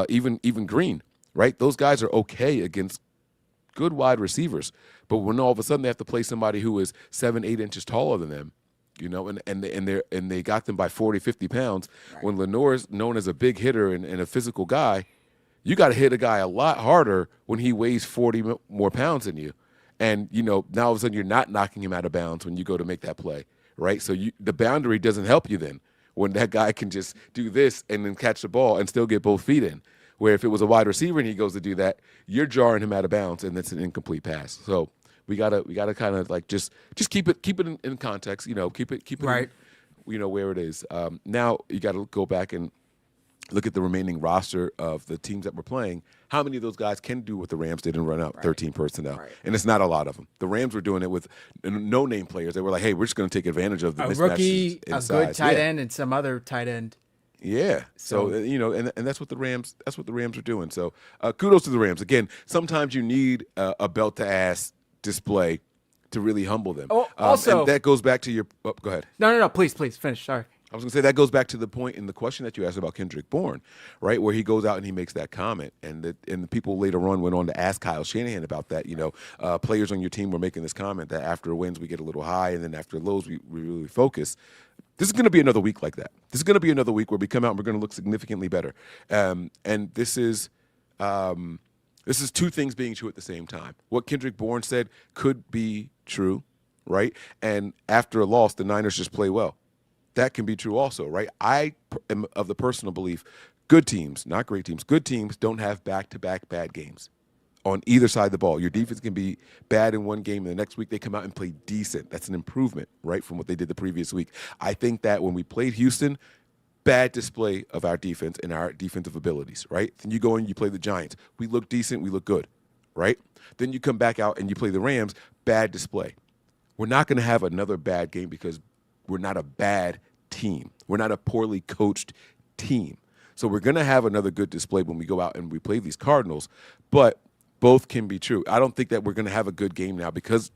even Green, right? Those guys are okay against good wide receivers, but when all of a sudden they have to play somebody who is 7-8 inches taller than them, and they got them by 40, 50 pounds. Right. When Lenore is known as a big hitter and a physical guy, you got to hit a guy a lot harder when he weighs 40 more pounds than you. And, now all of a sudden you're not knocking him out of bounds when you go to make that play, right? So the boundary doesn't help you then, when that guy can just do this and then catch the ball and still get both feet in. Where if it was a wide receiver and he goes to do that, you're jarring him out of bounds, and it's an incomplete pass. So we gotta kind of like just keep it in context. Keep it right. Where it is. Now you got to go back and look at the remaining roster of the teams that we're playing. How many of those guys can do what the Rams did and run out 13 personnel? Right. And it's not a lot of them. The Rams were doing it with no-name players. They were like, hey, we're just going to take advantage of the mismatches. A rookie, a good tight end, and some other tight end. Yeah. So and that's what the Rams are doing. So kudos to the Rams. Again, sometimes you need a belt to ass display to really humble them. Also, and that goes back to your. Oh, go ahead. No. Please finish. Sorry. I was going to say that goes back to the point in the question that you asked about Kendrick Bourne, right, where he goes out and he makes that comment, and the people later on went on to ask Kyle Shanahan about that. Players on your team were making this comment that after wins we get a little high, and then after lows we really focus. This is going to be another week like that. This is going to be another week where we come out and we're going to look significantly better. And this is two things being true at the same time. What Kendrick Bourne said could be true, right? And after a loss, the Niners just play well. That can be true also, right? I am of the personal belief, good teams, not great teams, good teams don't have back-to-back bad games on either side of the ball. Your defense can be bad in one game, and the next week they come out and play decent. That's an improvement, right, from what they did the previous week. I think that when we played Houston, bad display of our defense and our defensive abilities, right? Then you go and you play the Giants. We look decent, we look good, right? Then you come back out and you play the Rams, bad display. We're not going to have another bad game because we're not a bad team. We're not a poorly coached team. So we're going to have another good display when we go out and we play these Cardinals, but both can be true. I don't think that we're going to have a good game now because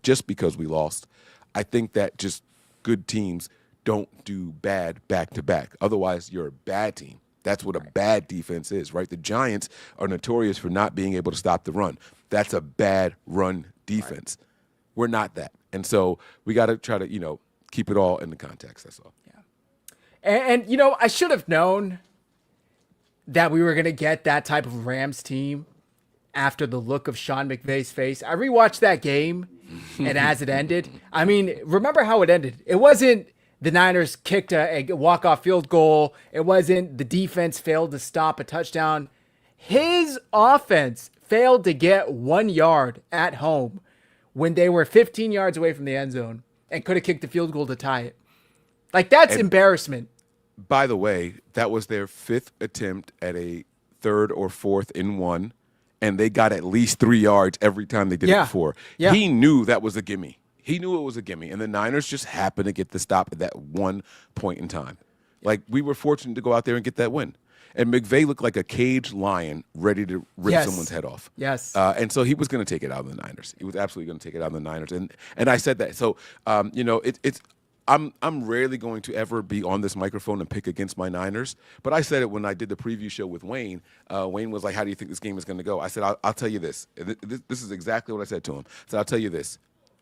we lost. I think that just good teams don't do bad back-to-back. Otherwise, you're a bad team. That's what a bad defense is, right? The Giants are notorious for not being able to stop the run. That's a bad run defense. Right. We're not that. And so we got to try to, keep it all in the context. That's all. Yeah. And I should have known that we were going to get that type of Rams team after the look of Sean McVay's face. I rewatched that game, and as it ended, I mean, remember how it ended. It wasn't the Niners kicked a walk-off field goal. It wasn't the defense failed to stop a touchdown. His offense failed to get 1 yard at home when they were 15 yards away from the end zone and could have kicked the field goal to tie it. Like, that's embarrassment. By the way, that was their fifth attempt at a 3rd or 4th and 1, and they got at least 3 yards every time they did it before. Yeah. He knew that was a gimme. He knew it was a gimme, and the Niners just happened to get the stop at that one point in time. Like, we were fortunate to go out there and get that win. And McVay looked like a caged lion ready to rip someone's head off. Yes. And so he was going to take it out of the Niners. He was absolutely going to take it out of the Niners. And I said that. So, I'm rarely going to ever be on this microphone and pick against my Niners. But I said it when I did the preview show with Wayne. Wayne was like, how do you think this game is going to go? I said, I'll tell you this. This is exactly what I said to him. I said, I'll tell you this.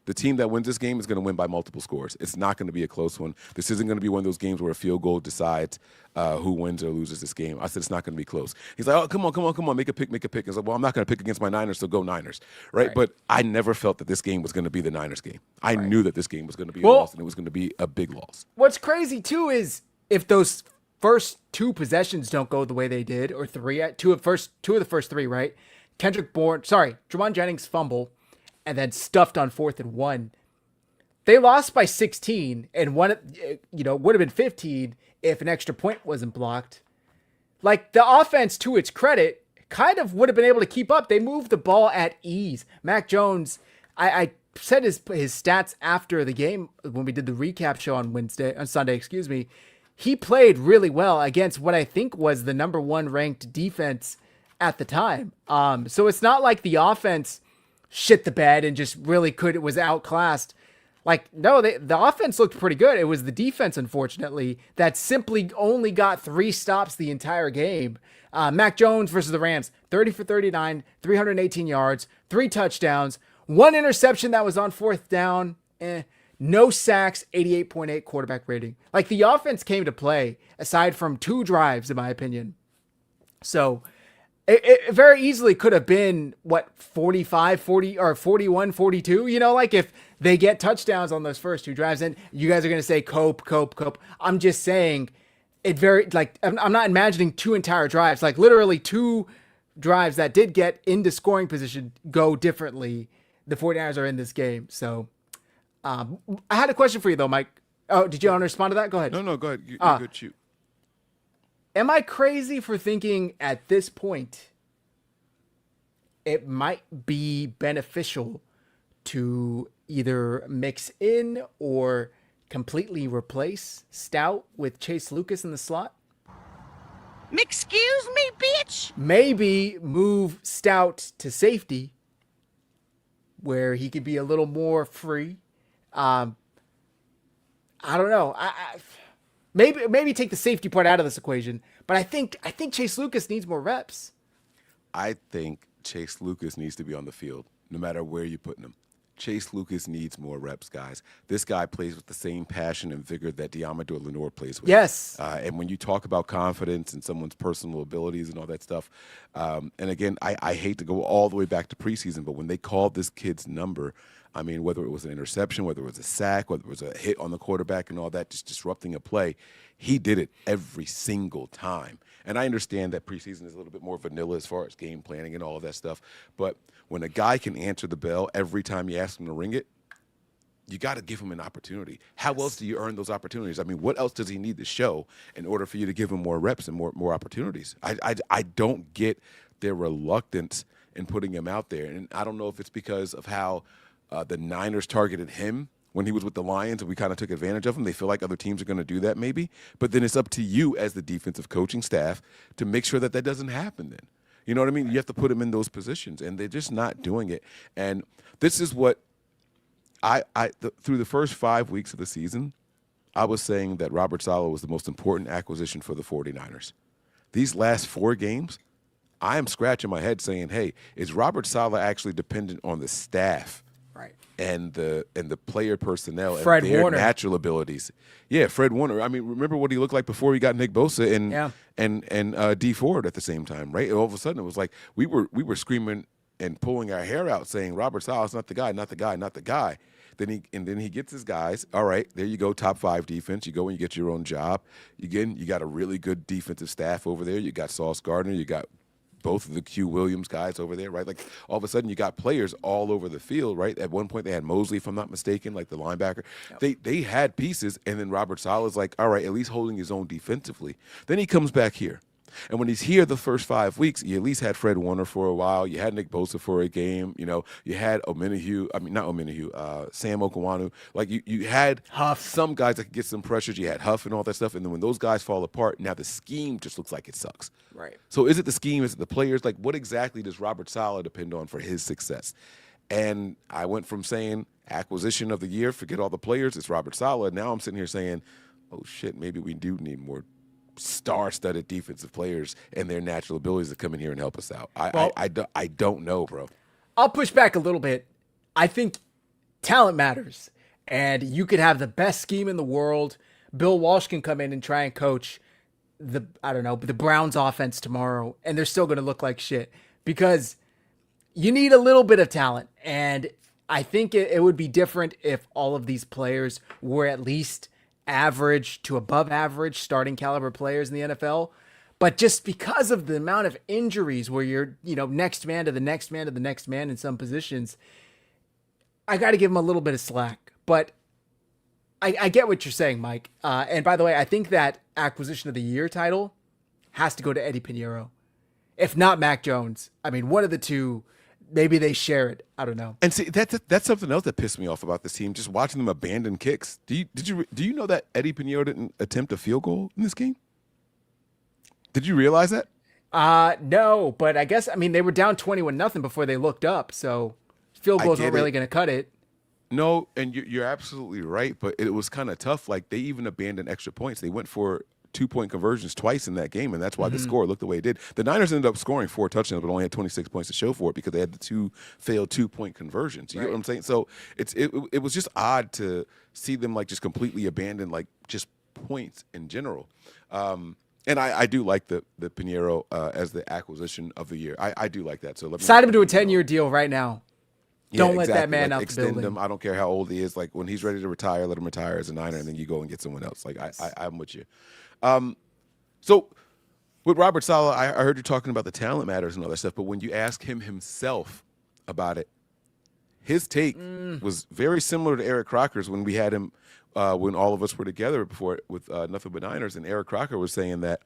The team that wins this game is going to win by multiple scores. It's not going to be a close one. This isn't going to be one of those games where a field goal decides who wins or loses this game. I said it's not going to be close. He's like, oh, come on, make a pick. I was like, well, I'm not going to pick against my Niners, so go Niners, right? But I never felt that this game was going to be the Niners game. I knew that this game was going to be a loss, and it was going to be a big loss. What's crazy, too, is if those first 2 possessions don't go the way they did, or 3, two of the first 3, right? Juwan Jennings fumble, and then stuffed on 4th and 1. They lost by 16, and would have been 15 if an extra point wasn't blocked. Like, the offense, to its credit, kind of would have been able to keep up. They moved the ball at ease. Mac Jones, I said his stats after the game when we did the recap show on Sunday. He played really well against what I think was the number 1 ranked defense at the time. So it's not like the offense shit the bed and just really was outclassed. Like, no, the offense looked pretty good. It was the defense, unfortunately, that simply only got 3 stops the entire game. Mac Jones versus the Rams, 30 for 39, 318 yards, 3 touchdowns, 1 interception that was on 4th down, no sacks, 88.8 quarterback rating. Like, the offense came to play, aside from 2 drives, in my opinion. So it very easily could have been, 45, 40, or 41, 42, like if they get touchdowns on those first 2 drives. And you guys are going to say, cope. I'm just saying I'm not imagining 2 entire drives, like literally 2 drives that did get into scoring position go differently. The 49ers are in this game. So I had a question for you though, Mike. Oh, did you want to respond to that? Go ahead. No, go ahead. You're good, shoot. Am I crazy for thinking at this point it might be beneficial to either mix in or completely replace Stout with Chase Lucas in the slot? Excuse me, bitch? Maybe move Stout to safety where he could be a little more free. I don't know. Maybe take the safety part out of this equation, but I think Chase Lucas needs more reps. I think Chase Lucas needs to be on the field, no matter where you're putting him. Chase Lucas needs more reps, guys. This guy plays with the same passion and vigor that Diamador Lenore plays with. Yes. And when you talk about confidence and someone's personal abilities and all that stuff, and again, I hate to go all the way back to preseason, but when they called this kid's number, I mean, whether it was an interception, whether it was a sack, whether it was a hit on the quarterback and all that, just disrupting a play, he did it every single time. And I understand that preseason is a little bit more vanilla as far as game planning and all of that stuff. But when a guy can answer the bell every time you ask him to ring it, you got to give him an opportunity. How else do you earn those opportunities? I mean, what else does he need to show in order for you to give him more reps and more opportunities? I don't get their reluctance in putting him out there. And I don't know if it's because of how the Niners targeted him when he was with the Lions, and we kind of took advantage of him. They feel like other teams are going to do that maybe. But then it's up to you as the defensive coaching staff to make sure that doesn't happen then. You know what I mean? You have to put him in those positions, and they're just not doing it. And this is what through the first 5 weeks of the season, I was saying that Robert Saleh was the most important acquisition for the 49ers. These last 4 games, I am scratching my head saying, hey, is Robert Saleh actually dependent on the staff? Right. And the player personnel Fred and their Warner. natural abilities. Yeah, Fred Warner. I mean, remember what he looked like before he got Nick Bosa and D Ford at the same time, right? And all of a sudden, it was like we were screaming and pulling our hair out, saying Robert Saleh's not the guy, not the guy, not the guy. Then he gets his guys. All right, there you go, top 5 defense. You go and you get your own job. Again, you got a really good defensive staff over there. You got Sauce Gardner. You got both of the Q Williams guys over there, right? Like all of a sudden you got players all over the field, right? At one point they had Mosley, if I'm not mistaken, like the linebacker. Yep. They had pieces, and then Robert Saleh's like, all right, at least holding his own defensively. Then he comes back here. And when he's here the first 5 weeks, you at least had Fred Warner for a while. You had Nick Bosa for a game. You know, you had Sam Okawanu. Like you had Huff. Some guys that could get some pressures. You had Huff and all that stuff. And then when those guys fall apart, now the scheme just looks like it sucks. Right. So is it the scheme? Is it the players? Like what exactly does Robert Saleh depend on for his success? And I went from saying acquisition of the year, forget all the players, it's Robert Saleh. Now I'm sitting here saying, oh, shit, maybe we do need more star-studded defensive players and their natural abilities to come in here and help us out. I don't know, bro. I'll push back a little bit. I think talent matters, and you could have the best scheme in the world. Bill Walsh can come in and try and coach the Browns offense tomorrow, and they're still going to look like shit because you need a little bit of talent. And I think it would be different if all of these players were at least average to above average starting caliber players in the NFL. But just because of the amount of injuries where you're, next man to the next man to the next man in some positions, I got to give him a little bit of slack. But I get what you're saying, Mike. And by the way, I think that acquisition of the year title has to go to Eddie Pinheiro. If not Mac Jones. I mean, one of the two. Maybe they share it. I don't know. And see, that's something else that pissed me off about this team. Just watching them abandon kicks. Do you know that Eddie Pinheiro didn't attempt a field goal in this game? Did you realize that? No, but I guess they were down 21-0 before they looked up, so field goals weren't really going to cut it. No, and you're absolutely right, but it was kind of tough. Like they even abandoned extra points. They went for 2-point conversions twice in that game, and that's why the score looked the way it did. The Niners ended up scoring 4 touchdowns, but only had 26 points to show for it because they had the 2 failed 2-point conversions. You get what I'm saying? So it was just odd to see them like just completely abandon like just points in general. And I do like the Pinheiro as the acquisition of the year. I do like that. So let me sign him to a 10-year deal right now. Don't let that man out the extend building. him. I don't care how old he is. Like when he's ready to retire, let him retire as a Niner, and then you go and get someone else. Like I'm with you. So with Robert Saleh, I heard you talking about the talent matters and all that stuff, but when you ask him himself about it, his take was very similar to Eric Crocker's when we had him when all of us were together before with Nothing But Niners, and Eric Crocker was saying that,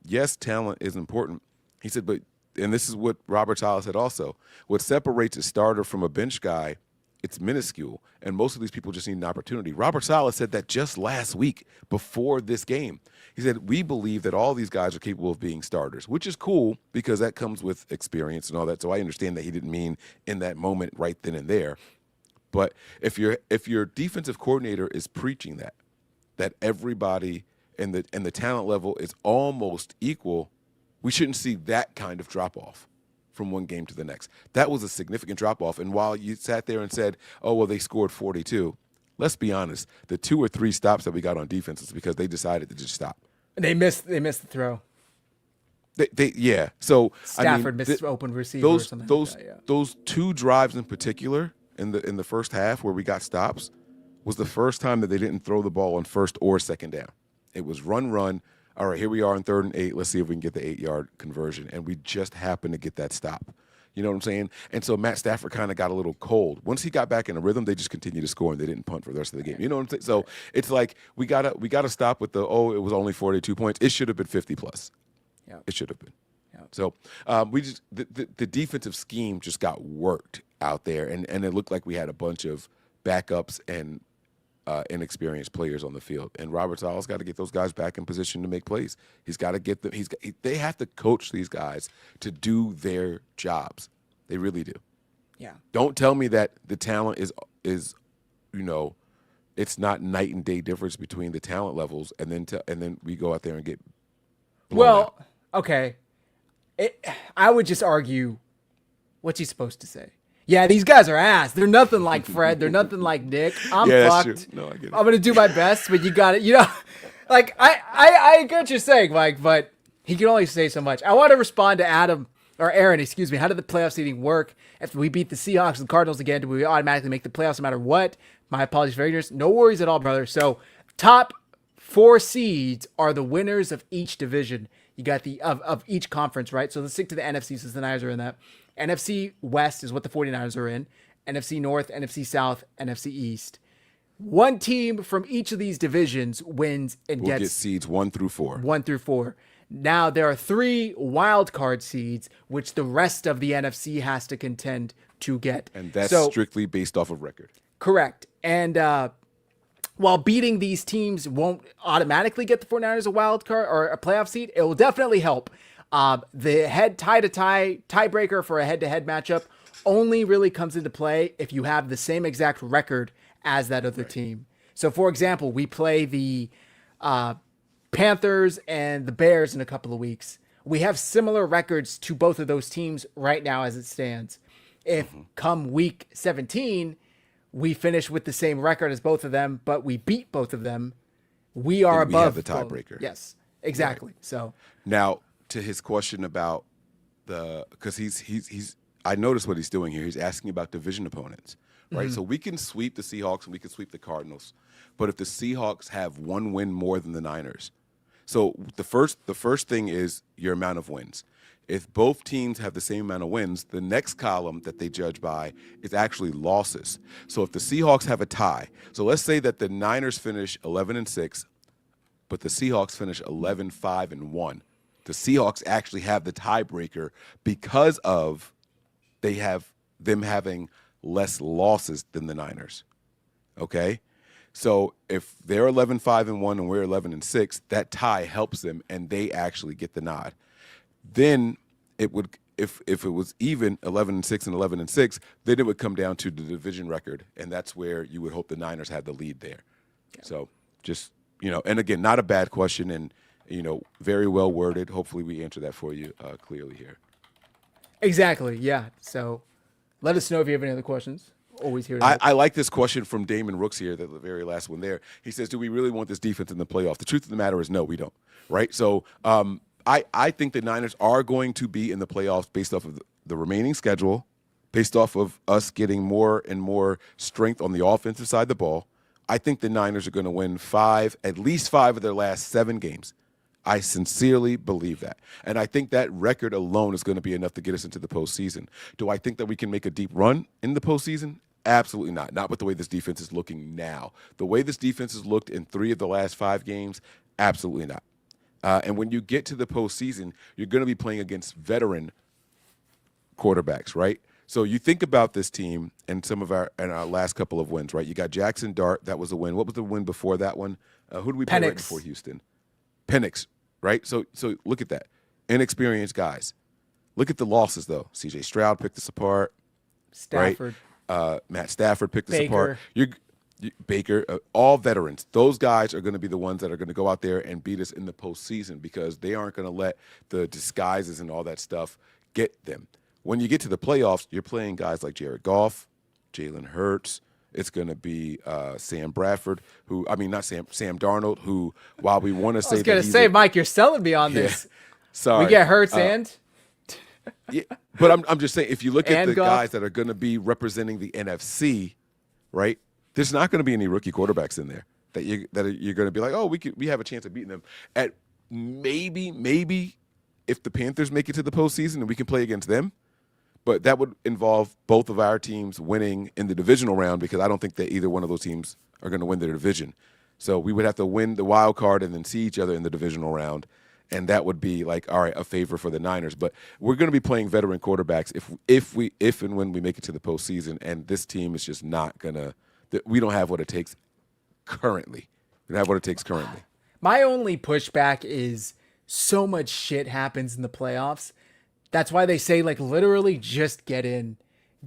yes, talent is important. He said, but, and this is what Robert Saleh said also, what separates a starter from a bench guy, it's minuscule, and most of these people just need an opportunity. Robert Saleh said that just last week before this game. He said, we believe that all these guys are capable of being starters, which is cool because that comes with experience and all that. So I understand that he didn't mean in that moment right then and there. But if your defensive coordinator is preaching that everybody and the talent level is almost equal, we shouldn't see that kind of drop off from one game to the next. That was a significant drop off. And while you sat there and said, "Oh well, they scored 42," let's be honest, the 2 or 3 stops that we got on defense is because they decided to just stop. They missed the throw. Yeah. So Stafford missed open receiver or something like that, yeah. Those 2 drives in particular in the first half where we got stops was the first time that they didn't throw the ball on first or second down. It was run. All right, here we are on 3rd and 8. Let's see if we can get the 8-yard conversion. And we just happened to get that stop. You know what I'm saying? And so Matt Stafford kind of got a little cold. Once he got back in a rhythm, they just continued to score and they didn't punt for the rest of the game. You know what I'm saying? So it's like we gotta stop with it was only 42 points. It should have been 50 plus. Yeah. It should have been. Yeah. So the defensive scheme just got worked out there, and it looked like we had a bunch of backups and inexperienced players on the field. And Robert Saleh's got to get those guys back in position to make plays. He's got to get them. They have to coach these guys to do their jobs. They really do. Yeah. Don't tell me that the talent is it's not night and day difference between the talent levels, and then we go out there and get blown out. Okay. I would just argue, what's he supposed to say? Yeah, these guys are ass. They're nothing like Fred. They're nothing like Nick. I'm fucked. That's true. No, I get it. I'm gonna do my best, but you got it. Like I get what you're saying, Mike, but he can only say so much. I want to respond to Aaron. Excuse me. How did the playoff seeding work? If we beat the Seahawks and Cardinals again, do we automatically make the playoffs no matter what? My apologies for ignorance. No worries at all, brother. So top 4 seeds are the winners of each division. You got of each conference, right? So let's stick to the NFC since the Niners are in that. NFC West is what the 49ers are in. NFC North, NFC South, NFC East. One team from each of these divisions wins and We'll gets get seeds 1 through 4. 1 through 4. Now there are 3 wild card seeds, which the rest of the NFC has to contend to get. And that's strictly based off of record. Correct. And while beating these teams won't automatically get the 49ers a wild card or a playoff seed, it will definitely help. The tiebreaker for a head-to-head matchup only really comes into play if you have the same exact record as that other team. So, for example, we play the Panthers and the Bears in a couple of weeks. We have similar records to both of those teams right now as it stands. If come week 17, we finish with the same record as both of them, but we beat both of them, we are we above have the tiebreaker. Yes, exactly. Right. So now to his question about because he's I noticed what he's doing here. He's asking about division opponents, right? Mm-hmm. So we can sweep the Seahawks and we can sweep the Cardinals, but if the Seahawks have 1 win more than the Niners, so the first thing is your amount of wins. If both teams have the same amount of wins, the next column that they judge by is actually losses. So if the Seahawks have a tie, so let's say that the Niners finish 11-6, but the Seahawks finish 11-5-1. The Seahawks actually have the tiebreaker because of them having less losses than the Niners. Okay? So if they're 11-5-1 and we're 11-6, that tie helps them and they actually get the nod. Then it would, if it was even 11-6 and 11-6, then it would come down to the division record, and that's where you would hope the Niners had the lead there. Yeah. So just, and again, not a bad question, and very well worded. Hopefully we answer that for you clearly here. Exactly. Yeah. So let us know if you have any other questions. Always here. I like this question from Damon Rooks here, the very last one there. He says, do we really want this defense in the playoff? The truth of the matter is no, we don't. Right? So I think the Niners are going to be in the playoffs based off of the remaining schedule, based off of us getting more and more strength on the offensive side of the ball. I think the Niners are going to win at least 5 of their last 7 games. I sincerely believe that. And I think that record alone is going to be enough to get us into the postseason. Do I think that we can make a deep run in the postseason? Absolutely not. Not with the way this defense is looking now. The way this defense has looked in 3 of the last 5 games, absolutely not. And when you get to the postseason, you're going to be playing against veteran quarterbacks, right? So you think about this team and some of our last couple of wins, right? You got Jackson Dart, that was a win. What was the win before that one? Who did we play right before Houston? Penix, right? So look at that. Inexperienced guys. Look at the losses, though. C.J. Stroud picked us apart. Stafford. Right? Matt Stafford picked us Baker. apart. Baker, all veterans. Those guys are going to be the ones that are going to go out there and beat us in the postseason because they aren't going to let the disguises and all that stuff get them. When you get to the playoffs, you're playing guys like Jared Goff, Jalen Hurts. It's going to be Sam Bradford, not Sam Darnold, who, while we want to say, I was going to say, Mike, you're selling me on this. Sorry, we get Hurts and. Yeah, but I'm just saying, if you look at the Goff. guys that are going to be representing the NFC, right? There's not going to be any rookie quarterbacks in there that you're going to be like, oh, we have a chance of beating them. At maybe if the Panthers make it to the postseason and we can play against them, but that would involve both of our teams winning in the divisional round because I don't think that either one of those teams are going to win their division. So we would have to win the wild card and then see each other in the divisional round. And that would be like, all right, a favor for the Niners. But we're going to be playing veteran quarterbacks if and when we make it to the postseason. And this team is just not going to – we don't have what it takes currently. We don't have what it takes currently. My only pushback is so much shit happens in the playoffs. That's why they say, like, literally just get in.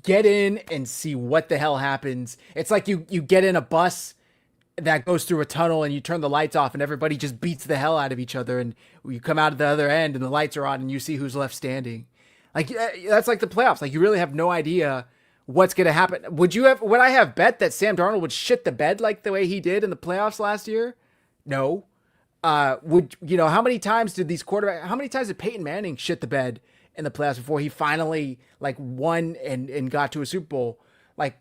Get in and see what the hell happens. It's like you get in a bus that goes through a tunnel and you turn the lights off and everybody just beats the hell out of each other and you come out of the other end and the lights are on and you see who's left standing. Like, that's like the playoffs. Like, you really have no idea what's going to happen. Would I have bet that Sam Darnold would shit the bed like the way he did in the playoffs last year? No. How many times did Peyton Manning shit the bed in the playoffs before he finally like won and got to a Super Bowl? Like,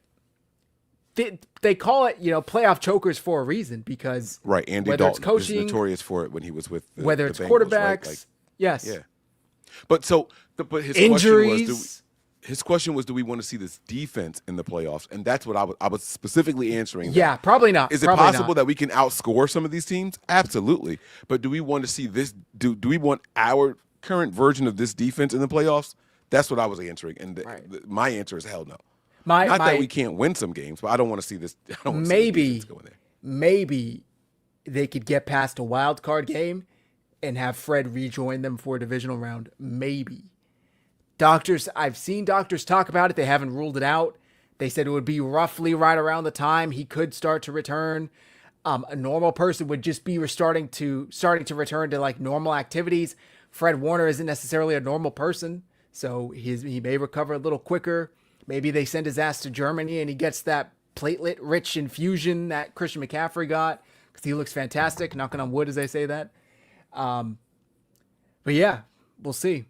they call it, playoff chokers for a reason because right. Andy whether Dalton it's coaching, is notorious for it when he was with whether it's Bengals, quarterbacks, right? Like, yes, yeah. But his injuries. His question was, do we want to see this defense in the playoffs? And that's what I was specifically answering. Yeah, probably not. Is it probably possible not. that we can outscore some of these teams? Absolutely. But do we want to see this? Do we want our current version of this defense in the playoffs? That's what I was answering. And my answer is hell no. Not that we can't win some games, but I don't want to see this. I don't want to see the defense go in there. Maybe they could get past a wild card game and have Fred rejoin them for a divisional round. Maybe. I've seen doctors talk about it. They haven't ruled it out. They said it would be roughly right around the time he could start to return. A normal person would just be starting to return to like normal activities. Fred Warner isn't necessarily a normal person, so he may recover a little quicker. Maybe they send his ass to Germany and he gets that platelet-rich infusion that Christian McCaffrey got because he looks fantastic. Knocking on wood as I say that. But yeah. We'll see.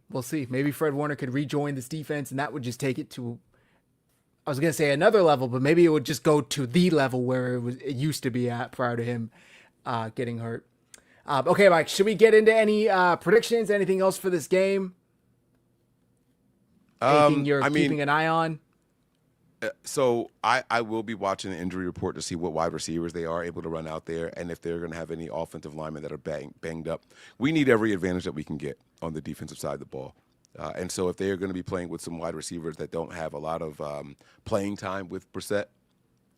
Maybe Fred Warner could rejoin this defense, and that would just take it to, I was going to say another level, but maybe it would just go to the level where it used to be at prior to him getting hurt. Okay, Mike, should we get into any predictions? Anything else for this game? Anything you're keeping an eye on? So I will be watching the injury report to see what wide receivers they are able to run out there and if they're going to have any offensive linemen that are banged up. We need every advantage that we can get on the defensive side of the ball. And so if they are going to be playing with some wide receivers that don't have a lot of playing time with Brissett,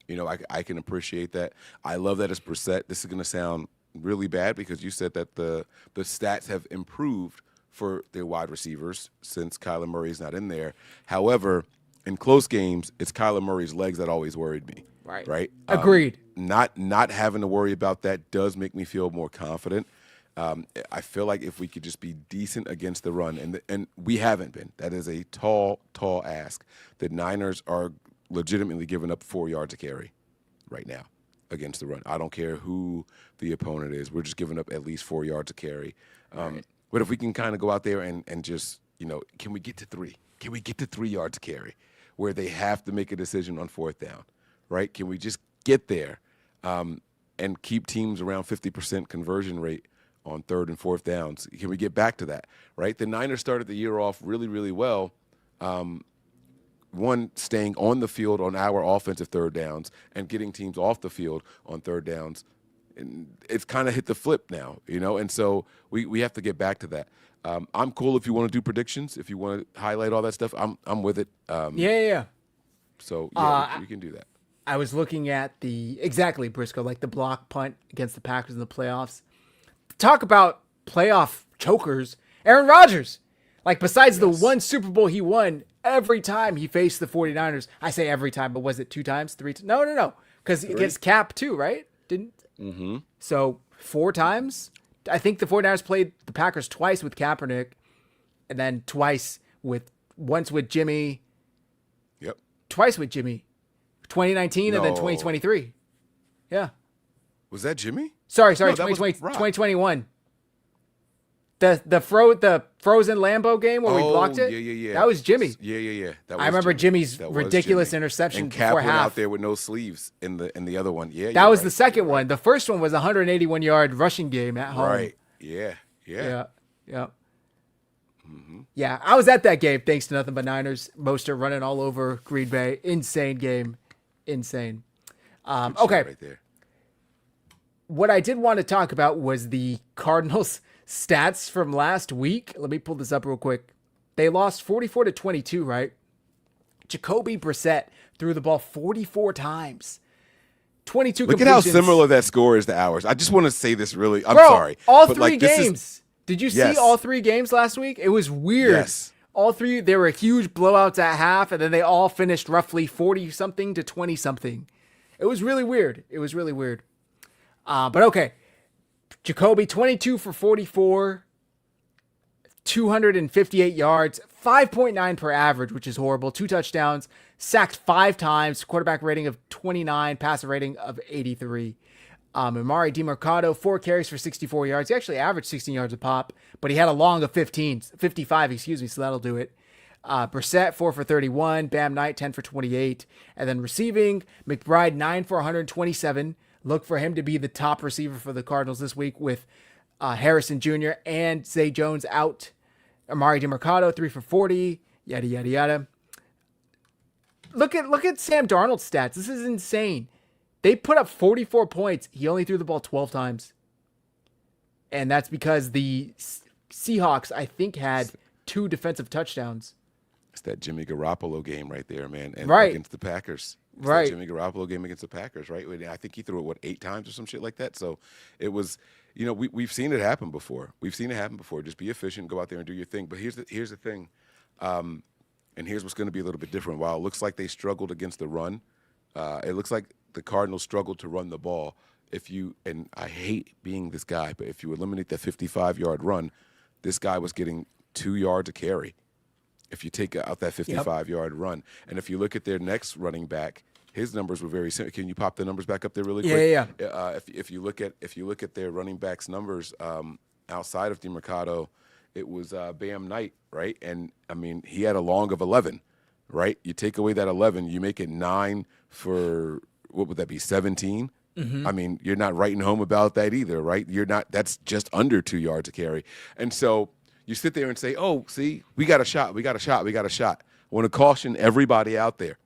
I can appreciate that. I love that it's Brissett. This is going to sound really bad because you said that the stats have improved for their wide receivers since Kyler Murray's not in there. However, in close games, it's Kyler Murray's legs that always worried me. Right. Agreed. Not having to worry about that does make me feel more confident. I feel like if we could just be decent against the run, and we haven't been. That is a tall ask. The Niners are legitimately giving up 4 yards a carry right now against the run. I don't care who the opponent is. We're just giving up at least 4 yards a carry. Right. But if we can kind of go out there and just, can we get to 3? Can we get to 3 yards a carry where they have to make a decision on 4th down, right? Can we just get there and keep teams around 50% conversion rate on 3rd and 4th downs? Can we get back to that, right? The Niners started the year off really, really well. One, staying on the field on our offensive 3rd downs and getting teams off the field on 3rd downs. And it's kind of hit the flip now, and so we have to get back to that. I'm cool if you want to do predictions, if you want to highlight all that stuff. I'm with it. Yeah. So we can do that. I was looking at exactly Briscoe, like the block punt against the Packers in the playoffs. Talk about playoff chokers. Aaron Rodgers, like besides the one Super Bowl he won, every time he faced the 49ers, I say every time, but was it 2 times, 3 times? No. because it gets Cap too, right? Didn't? Mm-hmm. So 4 times. I think the 49ers played the Packers twice with Kaepernick, and then once with Jimmy. Yep. Twice with Jimmy. 2019 and then 2023. Yeah. Was that Jimmy? Sorry, No, 2020, 2021. The frozen Lambeau game where we blocked it? Yeah. That was Jimmy. Yeah. I remember Jimmy's ridiculous interception and Cap before went half. out there with no sleeves in the other one. Yeah, that was the second one. The first one was a 181-yard rushing game at home. Right. Yeah. Yeah. Yeah, I was at that game thanks to nothing but Niners. Mostert running all over Green Bay. Insane game. Insane. Okay. Right there. What I did want to talk about was the Cardinals stats from last week. Let me pull this up real quick. They lost 44-22, right? Jacoby Brissett threw the ball 44 times. 22 Look completions. at how similar that score is to ours. I just want to say this really. I'm Bro, sorry. All but 3 games. Did you see all 3 games last week? It was weird. Yes. All 3, there were huge blowouts at half, and then they all finished roughly 40-something to 20-something. It was really weird. But okay. Jacoby, 22 for 44, 258 yards, 5.9 per average, which is horrible. 2 touchdowns, sacked 5 times, quarterback rating of 29, passer rating of 83. Amari DiMercado, 4 carries for 64 yards. He actually averaged 16 yards a pop, but he had a long of 55, so that'll do it. Brissett, 4 for 31. Bam Knight, 10 for 28. And then receiving, McBride, 9 for 127. Look for him to be the top receiver for the Cardinals this week with Harrison Jr. and Zay Jones out. Amari DiMercado, 3 for 40. Yada, yada, yada. Look at Sam Darnold's stats. This is insane. They put up 44 points. He only threw the ball 12 times. And that's because the Seahawks, I think, had 2 defensive touchdowns. It's that Jimmy Garoppolo game right there, man. And right. Against the Packers. It's right. That Jimmy Garoppolo game against the Packers, right? I think he threw it, 8 times or some shit like that? So it was, we've seen it happen before. Just be efficient, go out there and do your thing. But here's the thing. And here's what's going to be a little bit different. While it looks like they struggled against the run, it looks like the Cardinals struggled to run the ball. And I hate being this guy, but if you eliminate that 55-yard run, this guy was getting 2 yards a carry. If you take out that 55-yard run. And if you look at their next running back, his numbers were very similar. Can you pop the numbers back up there really quick? Yeah. If you look at their running backs' numbers outside of DiMercado, it was Bam Knight, right? And, he had a long of 11, right? You take away that 11, you make it 9 for, what would that be, 17? Mm-hmm. You're not writing home about that either, right? That's just under 2 yards a carry. And so you sit there and say, oh, see, we got a shot. I want to caution everybody out there.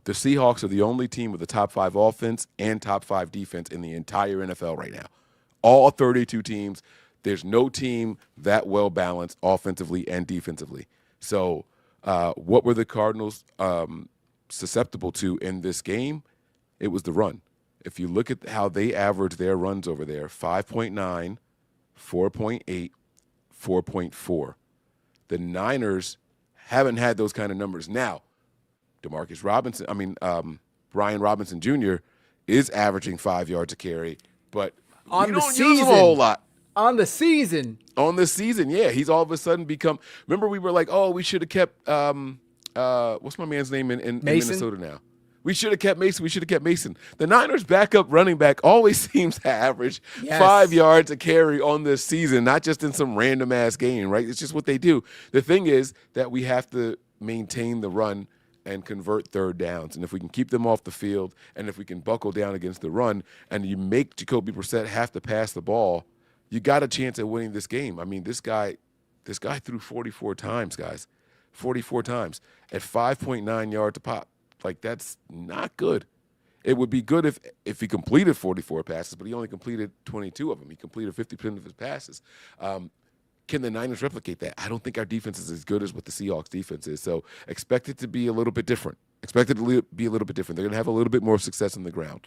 The Seahawks are the only team with a top 5 offense and top 5 defense in the entire NFL right now. All 32 teams, there's no team that well balanced offensively and defensively. So what were the Cardinals susceptible to in this game? It was the run. If you look at how they average their runs over there, 5.9, 4.8, 4.4. The Niners haven't had those kind of numbers. Now, Brian Robinson Jr. is averaging 5 yards a carry, but on you don't use him a whole lot. On the season, yeah. He's all of a sudden become – remember we were like, oh, we should have kept what's my man's name in Minnesota now? We should have kept Mason. The Niners' backup running back always seems to average 5 yards a carry on this season, not just in some random-ass game, right? It's just what they do. The thing is that we have to maintain the run and convert third downs. And if we can keep them off the field and if we can buckle down against the run and you make Jacoby Brissett have to pass the ball, you got a chance at winning this game. This guy threw 44 times, guys. 44 times at 5.9 yards a pop. That's not good. It would be good if he completed 44 passes, but he only completed 22 of them. He completed 50% of his passes. Can the Niners replicate that? I don't think our defense is as good as what the Seahawks defense is. So expect it to be a little bit different. They're going to have a little bit more success on the ground.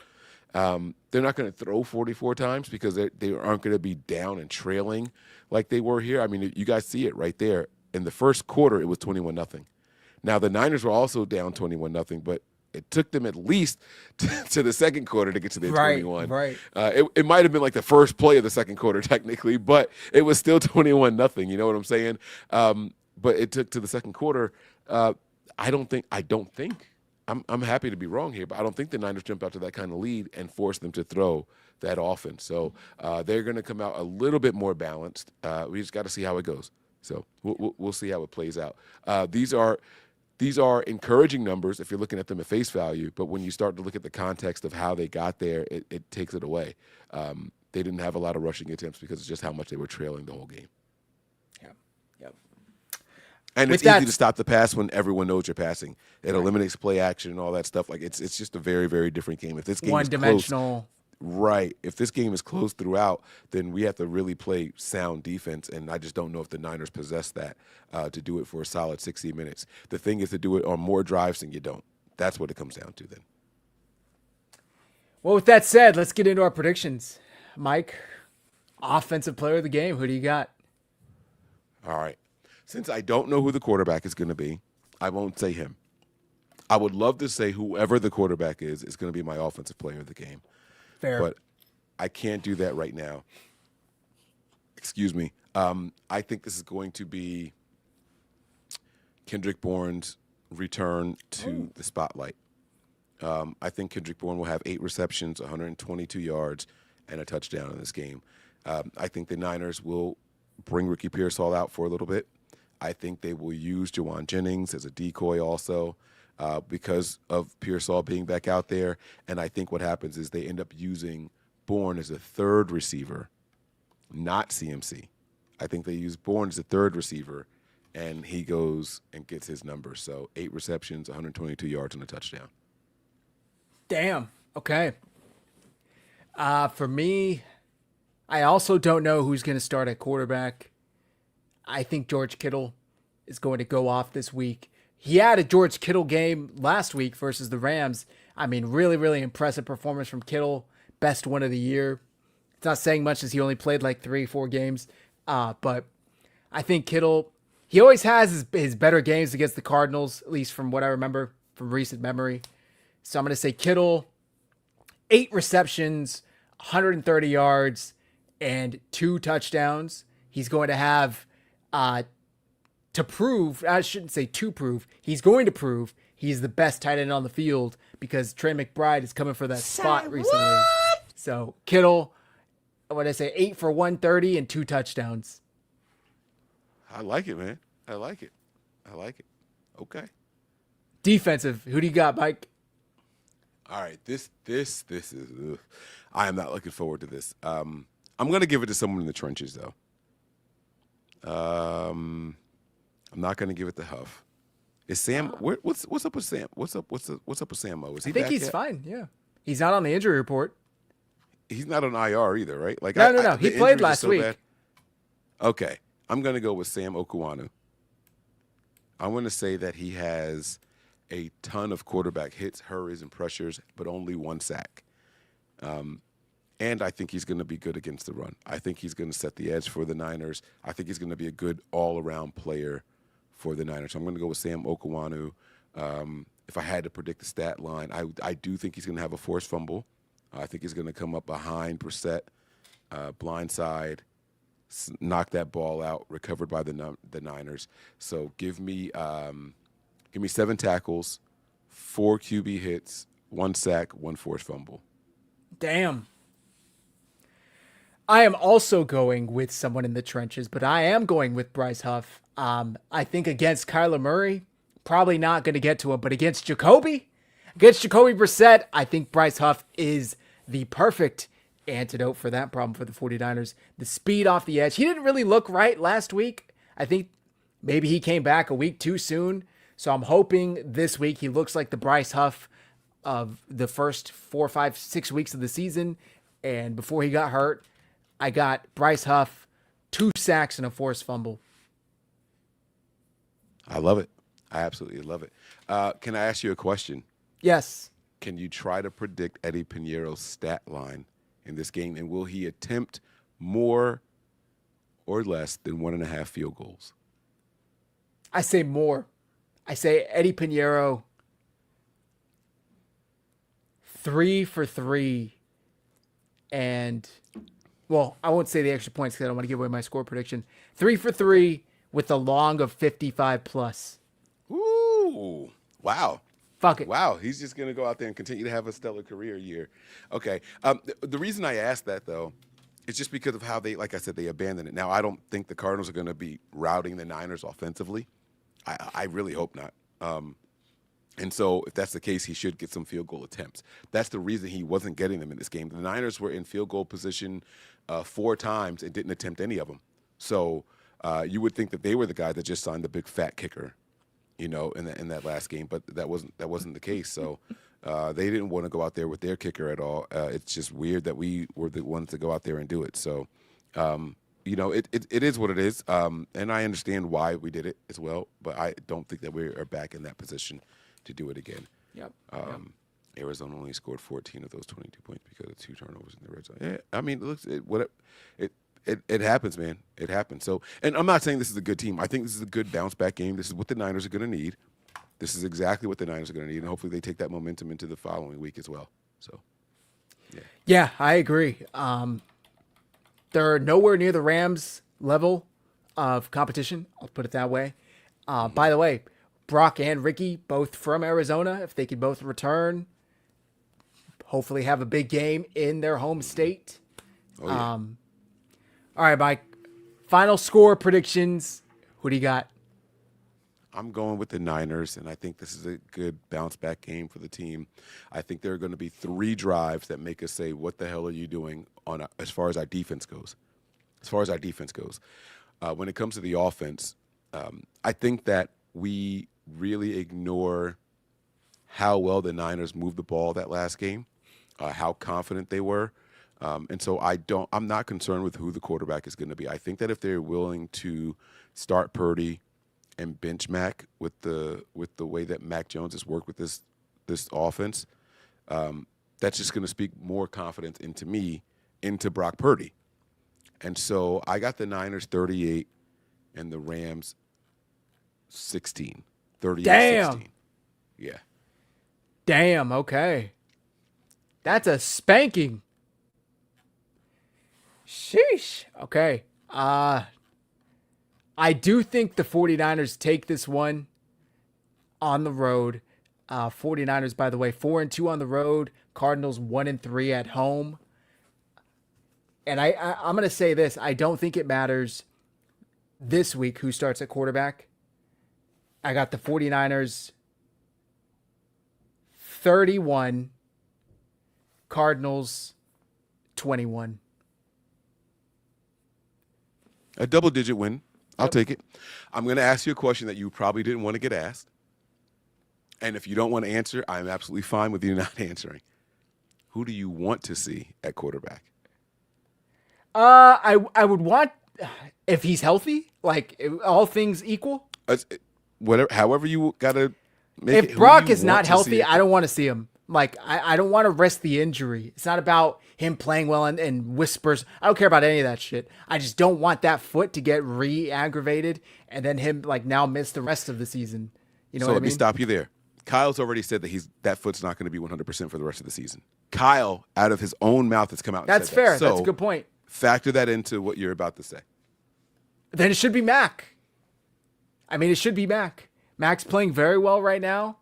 They're not going to throw 44 times because they aren't going to be down and trailing like they were here. You guys see it right there. In the first quarter, it was 21-0. Now, the Niners were also down 21-0, but It took them at least to the second quarter to get to their Right, 21. right. It might have been like the first play of the second quarter technically, but it was still 21-0. You know what I'm saying? But it took to the second quarter. I don't think. I'm happy to be wrong here, but I don't think the Niners jump out to that kind of lead and force them to throw that often. So they're going to come out a little bit more balanced. We just got to see how it goes. So we'll see how it plays out. These are encouraging numbers if you're looking at them at face value, but when you start to look at the context of how they got there, it takes it away. They didn't have a lot of rushing attempts because of just how much they were trailing the whole game. Yeah. Yep. And With it's easy to stop the pass when everyone knows you're passing. It eliminates play action and all that stuff. Like it's just a very, very different game. If this game is one-dimensional. Right. If this game is close throughout, then we have to really play sound defense, and I just don't know if the Niners possess that to do it for a solid 60 minutes. The thing is to do it on more drives than you don't. That's what it comes down to then. Well, with that said, let's get into our predictions. Mike, offensive player of the game, who do you got? All right. Since I don't know who the quarterback is going to be, I won't say him. I would love to say whoever the quarterback is going to be my offensive player of the game. Fair. But I can't do that right now. Excuse me. I think this is going to be Kendrick Bourne's return to the spotlight. I think Kendrick Bourne will have 8 receptions, 122 yards, and a touchdown in this game. I think the Niners will bring Ricky Pearsall out for a little bit. I think they will use Jawan Jennings as a decoy also. Because of Pearsall being back out there. And I think what happens is they end up using Bourne as a third receiver, not CMC. I think they use Bourne as a third receiver, and he goes and gets his number. So 8 receptions, 122 yards, and a touchdown. Damn. Okay. For me, I also don't know who's going to start at quarterback. I think George Kittle is going to go off this week. He had a George Kittle game last week versus the Rams. I mean, really, really impressive performance from Kittle. Best one of the year. It's not saying much as he only played like 3-4 games. But I think Kittle, he always has his better games against the Cardinals, at least from what I remember from recent memory. So I'm going to say Kittle, 8 receptions, 130 yards, and 2 touchdowns. He's going to have... to prove, I shouldn't say to prove, he's going to prove he's the best tight end on the field because Trey McBride is coming for that spot recently. What? So Kittle, what did I say, 8 for 130 and 2 touchdowns. I like it, man. I like it. Okay. Defensive, who do you got, Mike? All right, this is. I am not looking forward to this. I'm going to give it to someone in the trenches, though. I'm not going to give it to Huff. Is Sam? What's up with Sam? What's up with Sam? Is he? I think back he's yet? fine. Yeah, he's not on the injury report. He's not on IR either, right? Like no. He played last week. Bad. Okay, I'm going to go with Sam Okuanu. I'm going to say that he has a ton of quarterback hits, hurries, and pressures, but only 1 sack. And I think he's going to be good against the run. I think he's going to set the edge for the Niners. I think he's going to be a good all-around player for the Niners. So I'm going to go with Sam Okuanu. If I had to predict the stat line, I do think he's going to have a forced fumble. I think he's going to come up behind Brissett, blindside, knock that ball out, recovered by the Niners. So give me 7 tackles, 4 QB hits, 1 sack, 1 forced fumble. Damn. I am also going with someone in the trenches, but I am going with Bryce Huff. I think against Kyler Murray, probably not going to get to him, but against Jacoby Brissett, I think Bryce Huff is the perfect antidote for that problem for the 49ers. The speed off the edge. He didn't really look right last week. I think maybe he came back a week too soon. So I'm hoping this week he looks like the Bryce Huff of the first 4, 5, 6 weeks of the season. And before he got hurt, I got Bryce Huff, 2 sacks and a forced fumble. I love it. I absolutely love it. Can I ask you a question? Yes. Can you try to predict Eddie Piñeiro's stat line in this game? And will he attempt more or less than 1.5 field goals? I say more. I say Eddie Piñeiro 3-for-3, and well, I won't say the extra points because I don't want to give away my score prediction. 3-for-3 with a long of 55 plus. Ooh, wow. Fuck it. Wow, he's just going to go out there and continue to have a stellar career year. Okay. The reason I asked that, though, is just because of how they, like I said, they abandoned it. Now, I don't think the Cardinals are going to be routing the Niners offensively. I really hope not. And so if that's the case, he should get some field goal attempts. That's the reason he wasn't getting them in this game. The Niners were in field goal position 4 times and didn't attempt any of them. So you would think that they were the guy that just signed the big fat kicker, in that last game, but that wasn't the case. So they didn't want to go out there with their kicker at all. It's just weird that we were the ones to go out there and do it. So, it is what it is, and I understand why we did it as well. But I don't think that we are back in that position to do it again. Yep. Arizona only scored 14 of those 22 points because of 2 turnovers in the red zone. Yeah, I mean, it happens, man. It happens. So, and I'm not saying this is a good team. I think this is a good bounce back game. This is what the Niners are going to need. This is exactly what the Niners are going to need, and hopefully they take that momentum into the following week as well. So, yeah. Yeah, I agree. They're nowhere near the Rams level of competition. I'll put it that way. By the way, Brock and Ricky, both from Arizona, if they could both return, hopefully have a big game in their home state. Oh, yeah. All right, Mike. Final score predictions. Who do you got? I'm going with the Niners, and I think this is a good bounce-back game for the team. I think there are going to be 3 drives that make us say, what the hell are you doing as far as our defense goes? When it comes to the offense, I think that we really ignore how well the Niners moved the ball that last game, how confident they were. And so I'm not concerned with who the quarterback is going to be. I think that if they're willing to start Purdy and bench Mac with the way that Mac Jones has worked with this offense, that's just going to speak more confidence into Brock Purdy. And so I got the Niners 38 and the Rams 16. 38-16. Damn. Yeah. Damn, okay. That's a spanking. Sheesh. Okay. I do think the 49ers take this one on the road. 49ers, by the way, 4-2 on the road. Cardinals 1-3 at home. And I'm going to say this. I don't think it matters this week who starts at quarterback. I got the 49ers 31, Cardinals 21. A double-digit win. I'll Yep. take it. I'm going to ask you a question that you probably didn't want to get asked. And if you don't want to answer, I'm absolutely fine with you not answering. Who do you want to see at quarterback? I would want, if he's healthy, like all things equal. However you got to make it. If Brock is not healthy, I don't want to see him. Like, I don't want to risk the injury. It's not about him playing well and whispers. I don't care about any of that shit. I just don't want that foot to get re-aggravated and then him, like, now miss the rest of the season. You know what I mean? So let me stop you there. Kyle's already said that that foot's not going to be 100% for the rest of the season. Kyle, out of his own mouth, has come out and That's said fair. that. So that's a good point. Factor that into what you're about to say. Then it should be Mac. I mean, it should be Mac. Mac's playing very well right now.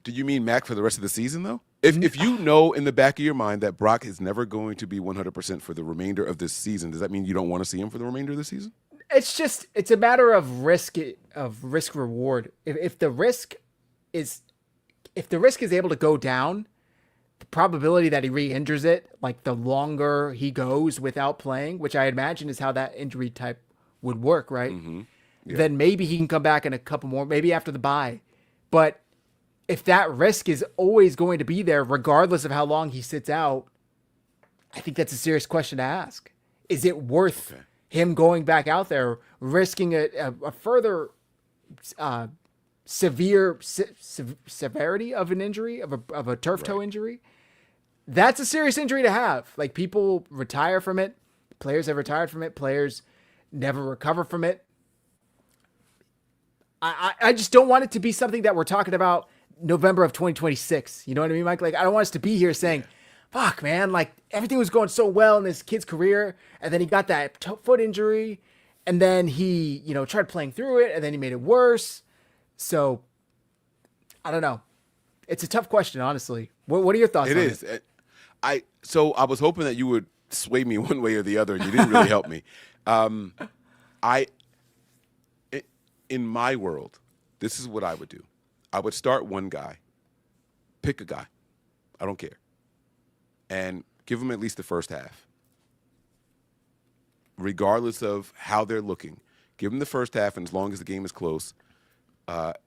Do you mean Mac for the rest of the season, though? If you know in the back of your mind that Brock is never going to be 100% for the remainder of this season, does that mean you don't want to see him for the remainder of the season? It's a matter of risk reward. If the risk is able to go down, the probability that he re-injures it, like the longer he goes without playing, which I imagine is how that injury type would work, right? Mm-hmm. Yeah. Then maybe he can come back in a couple more, maybe after the bye. But if that risk is always going to be there, regardless of how long he sits out, I think that's a serious question to ask. Is it worth him going back out there, risking a further severity of an injury, of a turf toe injury? That's a serious injury to have. Like, people retire from it. Players have retired from it. Players never recover from it. I just don't want it to be something that we're talking about November of 2026. You know what I mean, Mike? Like, I don't want us to be here saying, fuck, man, like everything was going so well in this kid's career. And then he got that foot injury. And then he, tried playing through it and then he made it worse. So I don't know. It's a tough question, honestly. What are your thoughts on it? It is. So I was hoping that you would sway me one way or the other. You didn't really help me. In my world, this is what I would do. I would start one guy, pick a guy, I don't care, and give him at least the first half. Regardless of how they're looking, give them the first half, and as long as the game is close,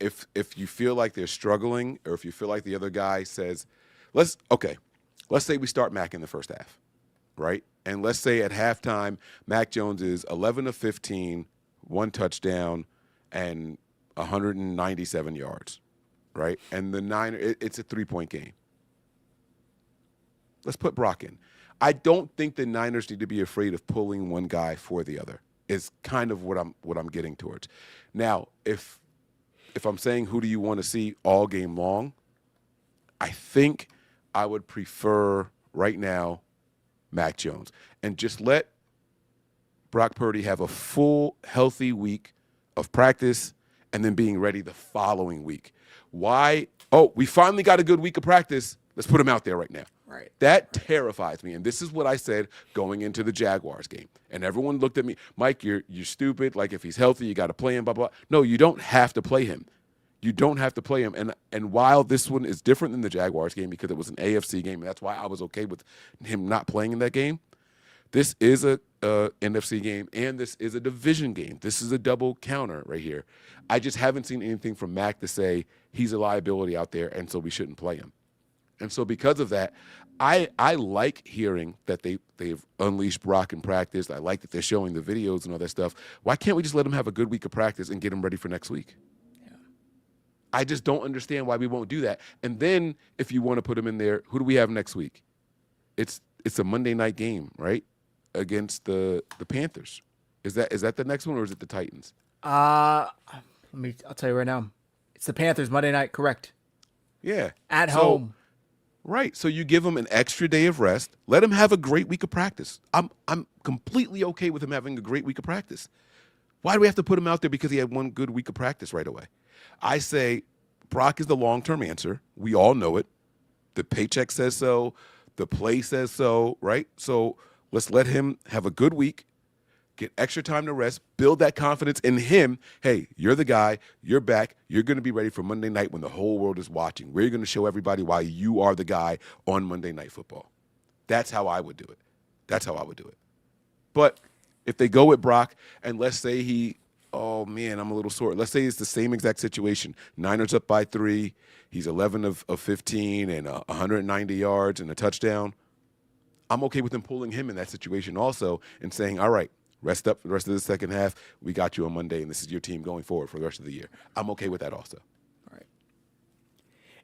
if you feel like they're struggling, or if you feel like the other guy says, let's say we start Mac in the first half, right? And let's say at halftime, Mac Jones is 11 of 15, 1 touchdown, and 197 yards, right? And the it's a 3-point game. Let's put Brock in. I don't think the Niners need to be afraid of pulling one guy for the other. Is kind of what I'm getting towards. Now, if I'm saying who do you want to see all game long, I think I would prefer right now Mac Jones, and just let Brock Purdy have a full healthy week of practice and then being ready the following week. Why? Oh, we finally got a good week of practice. Let's put him out there right now. Right. That terrifies me. And this is what I said going into the Jaguars game. And everyone looked at me, Mike, you're stupid. Like, if he's healthy, you got to play him, blah, blah. No, you don't have to play him. You don't have to play him. And while this one is different than the Jaguars game because it was an AFC game, and that's why I was okay with him not playing in that game, this is a NFC game, and this is a division game. This is a double counter right here. I just haven't seen anything from Mac to say he's a liability out there, and so we shouldn't play him. And so because of that, I like hearing that they've unleashed Brock in practice. I like that they're showing the videos and all that stuff. Why can't we just let him have a good week of practice and get him ready for next week? Yeah. I just don't understand why we won't do that. And then if you want to put him in there, who do we have next week? It's a Monday night game, right? Against the Panthers. Is that the next one, or is it the Titans? I'll tell you right now. It's the Panthers Monday night, correct? Yeah. At home. Right. So you give him an extra day of rest. Let him have a great week of practice. I'm completely okay with him having a great week of practice. Why do we have to put him out there because he had one good week of practice right away? I say Brock is the long-term answer. We all know it. The paycheck says so. The play says so, right? So let's let him have a good week, get extra time to rest, build that confidence in him. Hey, you're the guy. You're back. You're going to be ready for Monday night when the whole world is watching. We're going to show everybody why you are the guy on Monday Night Football. That's how I would do it. But if they go with Brock, and let's say I'm a little sore. Let's say it's the same exact situation. Niners up by 3. He's 11 of 15 and 190 yards and a touchdown. I'm okay with them pulling him in that situation also and saying, all right, rest up for the rest of the second half. We got you on Monday, and this is your team going forward for the rest of the year. I'm okay with that also. All right.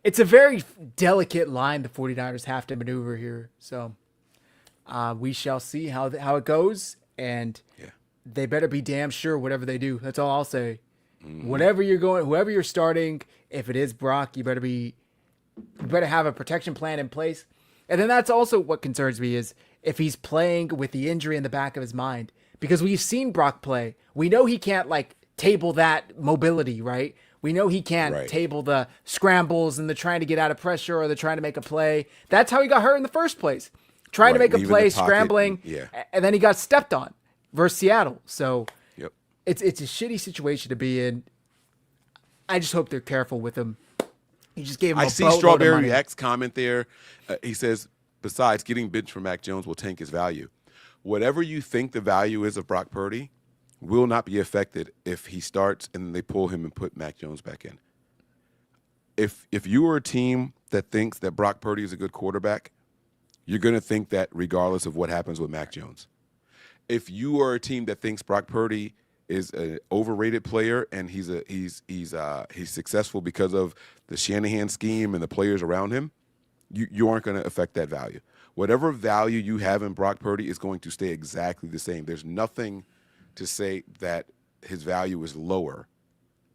It's a very delicate line the 49ers have to maneuver here. So we shall see how it goes, and they better be damn sure whatever they do. That's all I'll say. Mm-hmm. Whoever you're starting, if it is Brock, you better have a protection plan in place. And then that's also what concerns me is if he's playing with the injury in the back of his mind. Because we've seen Brock play. We know he can't, table that mobility, right? We know he can't table the scrambles and the trying to get out of pressure or the trying to make a play. That's how he got hurt in the first place. Trying to make a play, scrambling, and then he got stepped on versus Seattle. So it's a shitty situation to be in. I just hope they're careful with him. He just gave him I see Strawberry X comment there. He says, besides, getting benched for Mac Jones will tank his value. Whatever you think the value is of Brock Purdy will not be affected if he starts and then they pull him and put Mac Jones back in. If you are a team that thinks that Brock Purdy is a good quarterback, you're going to think that regardless of what happens with Mac Jones. If you are a team that thinks Brock Purdy is an overrated player and he's successful because of the Shanahan scheme and the players around him, you aren't going to affect that value. Whatever value you have in Brock Purdy is going to stay exactly the same. There's nothing to say that his value is lower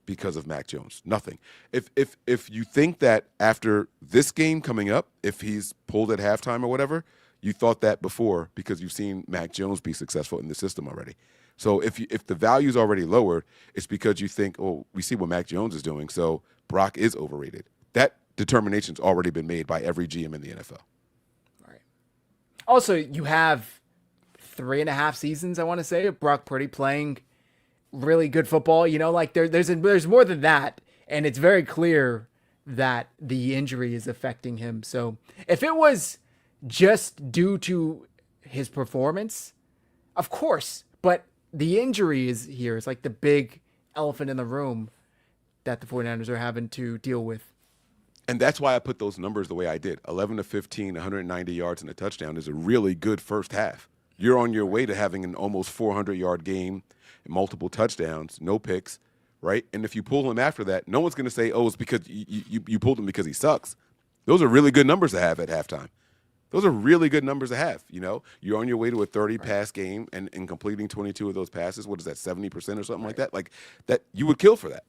because of Mac Jones. Nothing. If you think that after this game coming up, if he's pulled at halftime or whatever, you thought that before because you've seen Mac Jones be successful in the system already. So if the value is already lowered, it's because you think, oh, we see what Mac Jones is doing, so Brock is overrated. That determination's already been made by every GM in the NFL. All right. Also, you have 3.5 seasons, I want to say, of Brock Purdy playing really good football. You know, like there's more than that, and it's very clear that the injury is affecting him. So if it was just due to his performance, of course, but the injury is here. It's like the big elephant in the room that the 49ers are having to deal with. And that's why I put those numbers the way I did. 11 to 15, 190 yards and a touchdown is a really good first half. You're on your way to having an almost 400-yard game, multiple touchdowns, no picks, right? And if you pull him after that, no one's going to say, oh, it's because you pulled him because he sucks. Those are really good numbers to have at halftime. Those are really good numbers to have, you know? You're on your way to a 30-pass game and completing 22 of those passes. What is that, 70% or something like that? Like, that you would kill for that.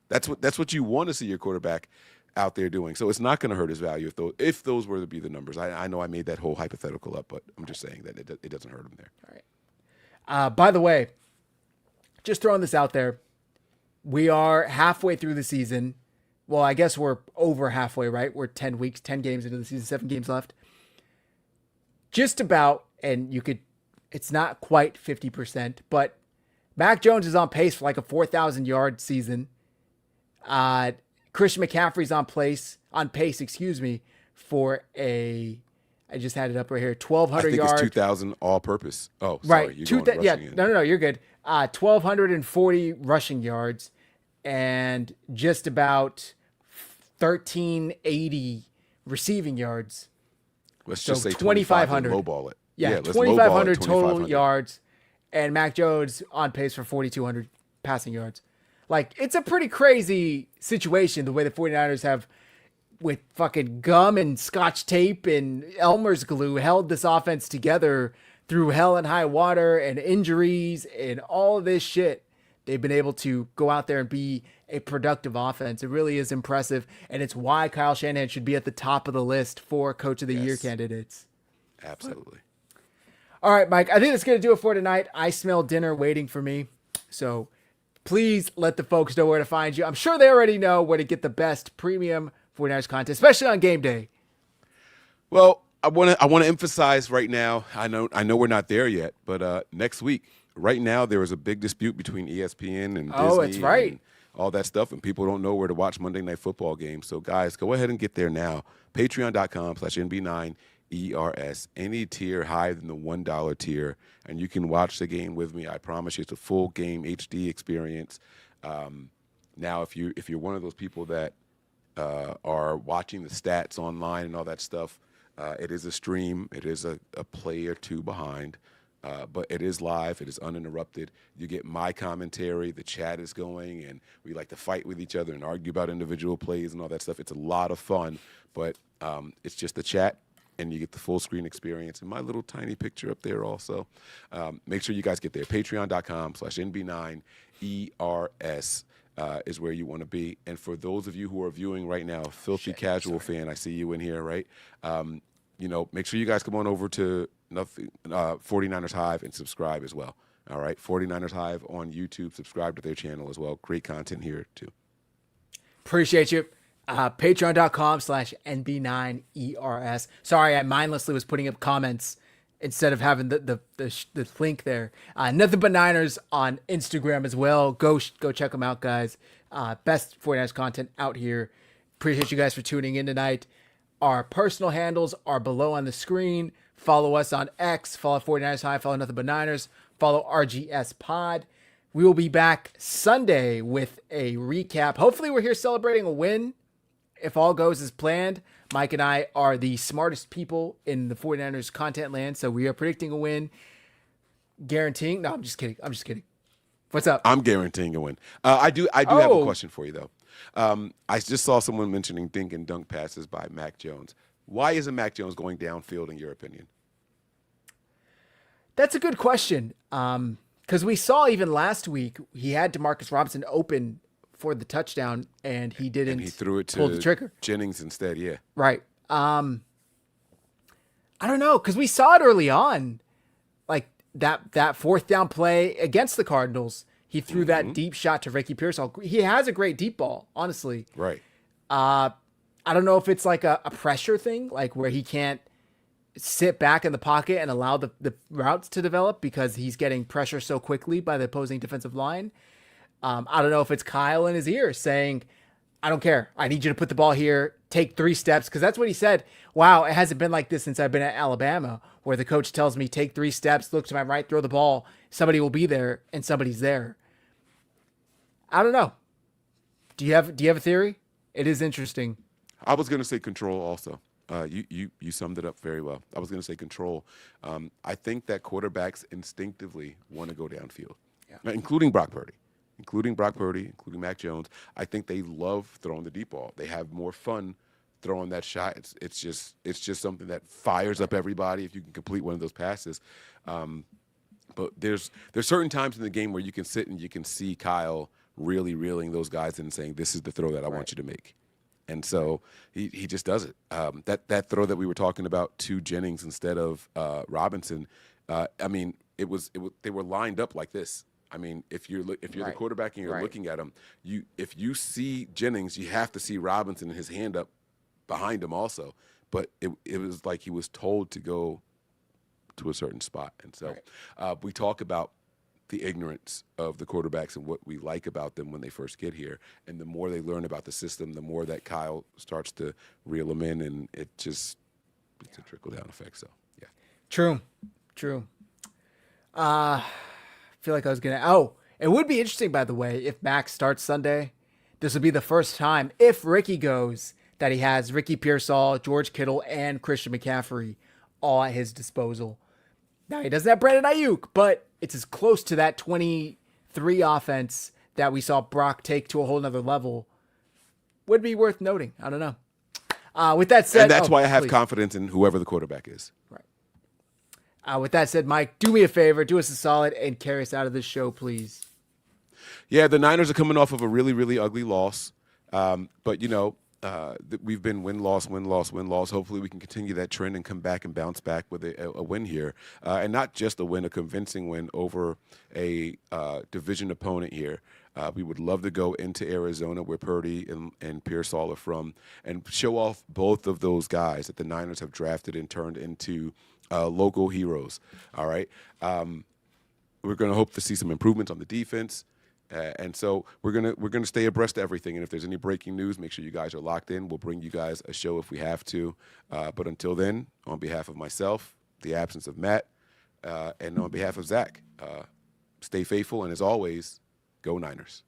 That's what you want to see your quarterback out there doing. So it's not going to hurt his value if those were to be the numbers. I know I made that whole hypothetical up, but I'm just saying that it doesn't hurt him there. All right. By the way, just throwing this out there, we are halfway through the season. Well, I guess we're over halfway, right? We're 10 games into the season, 7 games left. Just about, and it's not quite 50%, but Mac Jones is on pace for like a 4,000-yard season. Christian McCaffrey's on pace, for I just had it up right here, 1,200 yards. I think it's 2,000 all-purpose. Oh, sorry. Right. No, you're good. 1,240 rushing yards and just about 1,380 receiving yards. Let's just say 2,500. Lowball it. Yeah, 2,500 total yards, and Mac Jones on pace for 4,200 passing yards. Like, it's a pretty crazy situation the way the 49ers have, with fucking gum and scotch tape and Elmer's glue, held this offense together through hell and high water and injuries and all of this shit. They've been able to go out there and be a productive offense. It really is impressive, and it's why Kyle Shanahan should be at the top of the list for Coach of the Year candidates. Absolutely. All right, Mike, I think that's going to do it for tonight. I smell dinner waiting for me, so please let the folks know where to find you. I'm sure they already know where to get the best premium 49ers content, especially on game day. Well, I want to emphasize right now, I know we're not there yet, but next week, right now, there is a big dispute between ESPN and Disney. Oh, that's right. And all that stuff, and people don't know where to watch Monday Night Football games. So, guys, go ahead and get there now. Patreon.com/NB9ERS. Any tier higher than the $1 tier, and you can watch the game with me. I promise you it's a full game HD experience. Now, if you're one of those people that are watching the stats online and all that stuff, it is a stream. It is a play or two behind. But it is live. It is uninterrupted. You get my commentary. The chat is going, and we like to fight with each other and argue about individual plays and all that stuff. It's a lot of fun, but it's just the chat, and you get the full screen experience and my little tiny picture up there also. Make sure you guys get there. Patreon.com/NB9ERS is where you want to be. And for those of you who are viewing right now, Filthy Casual fan, I see you in here, right? Make sure you guys come on over to 49ers Hive and subscribe as well. All right, 49ers Hive on YouTube. Subscribe to their channel as well. Great content here too. Appreciate you. Patreon.com/NB9ERS. Sorry, I mindlessly was putting up comments instead of having the link there. Nothing But Niners on Instagram as well. Go check them out, guys. Best 49ers content out here. Appreciate you guys for tuning in tonight. Our personal handles are below on the screen. Follow us on X. Follow 49ers High. Follow Nothing But Niners. Follow RGS Pod. We will be back Sunday with a recap. Hopefully we're here celebrating a win. If all goes as planned, Mike and I are the smartest people in the 49ers content land, so we are predicting a win. Guaranteeing. No, I'm just kidding. What's up? I'm guaranteeing a win. I do have a question for you, though. I just saw someone mentioning dink and dunk passes by Mac Jones. Why isn't Mac Jones going downfield, in your opinion? That's a good question. Because we saw even last week, he had Demarcus Robinson open for the touchdown, and he didn't And he threw it pull the to trigger. Jennings instead, yeah. Right. I don't know, because we saw it early on, like that fourth down play against the Cardinals. He threw that deep shot to Ricky Pearsall. He has a great deep ball, honestly. Right. I don't know if it's like a pressure thing, like where he can't sit back in the pocket and allow the routes to develop because he's getting pressure so quickly by the opposing defensive line. I don't know if it's Kyle in his ear saying, I don't care. I need you to put the ball here, take 3 steps. Because that's what he said. Wow, it hasn't been like this since I've been at Alabama, where the coach tells me, take 3 steps, look to my right, throw the ball. Somebody will be there, and somebody's there. I don't know. Do you have a theory? It is interesting. I was going to say control also. You summed it up very well. I was going to say control. I think that quarterbacks instinctively want to go downfield, including Brock Purdy. Including Mac Jones. I think they love throwing the deep ball. They have more fun throwing that shot. It's just something that fires up everybody if you can complete one of those passes. But there's certain times in the game where you can sit and you can see Kyle really reeling those guys in and saying, this is the throw that I want you to make. And so he just does it. That throw that we were talking about to Jennings instead of Robinson, they were lined up like this. I mean, if you're the quarterback and you're looking at him, if you see Jennings, you have to see Robinson and his hand up behind him also. But it was like he was told to go to a certain spot. And so we talk about the ignorance of the quarterbacks and what we like about them when they first get here. And the more they learn about the system, the more that Kyle starts to reel them in, and it's a trickle-down effect. So, yeah. True. I feel like I was going to... it would be interesting, by the way, if Max starts Sunday. This would be the first time, if Ricky goes, that he has Ricky Pearsall, George Kittle, and Christian McCaffrey all at his disposal. Now, he doesn't have Brandon Ayuk, but it's as close to that 23 offense that we saw Brock take to a whole nother level. Would be worth noting. I don't know. With that said... And that's why I have confidence in whoever the quarterback is. Right. With that said, Mike, do me a favor, do us a solid, and carry us out of this show, please. Yeah, the Niners are coming off of a really, really ugly loss. But, we've been win-loss. Hopefully we can continue that trend and come back and bounce back with a win here. And not just a win, a convincing win over a division opponent here. We would love to go into Arizona, where Purdy and Pearsall are from, and show off both of those guys that the Niners have drafted and turned into local heroes. All right. We're going to hope to see some improvements on the defense. And so we're gonna stay abreast of everything. And if there's any breaking news, make sure you guys are locked in. We'll bring you guys a show if we have to. But until then, on behalf of myself, the absence of Matt, and on behalf of Zach, stay faithful. And as always, go Niners.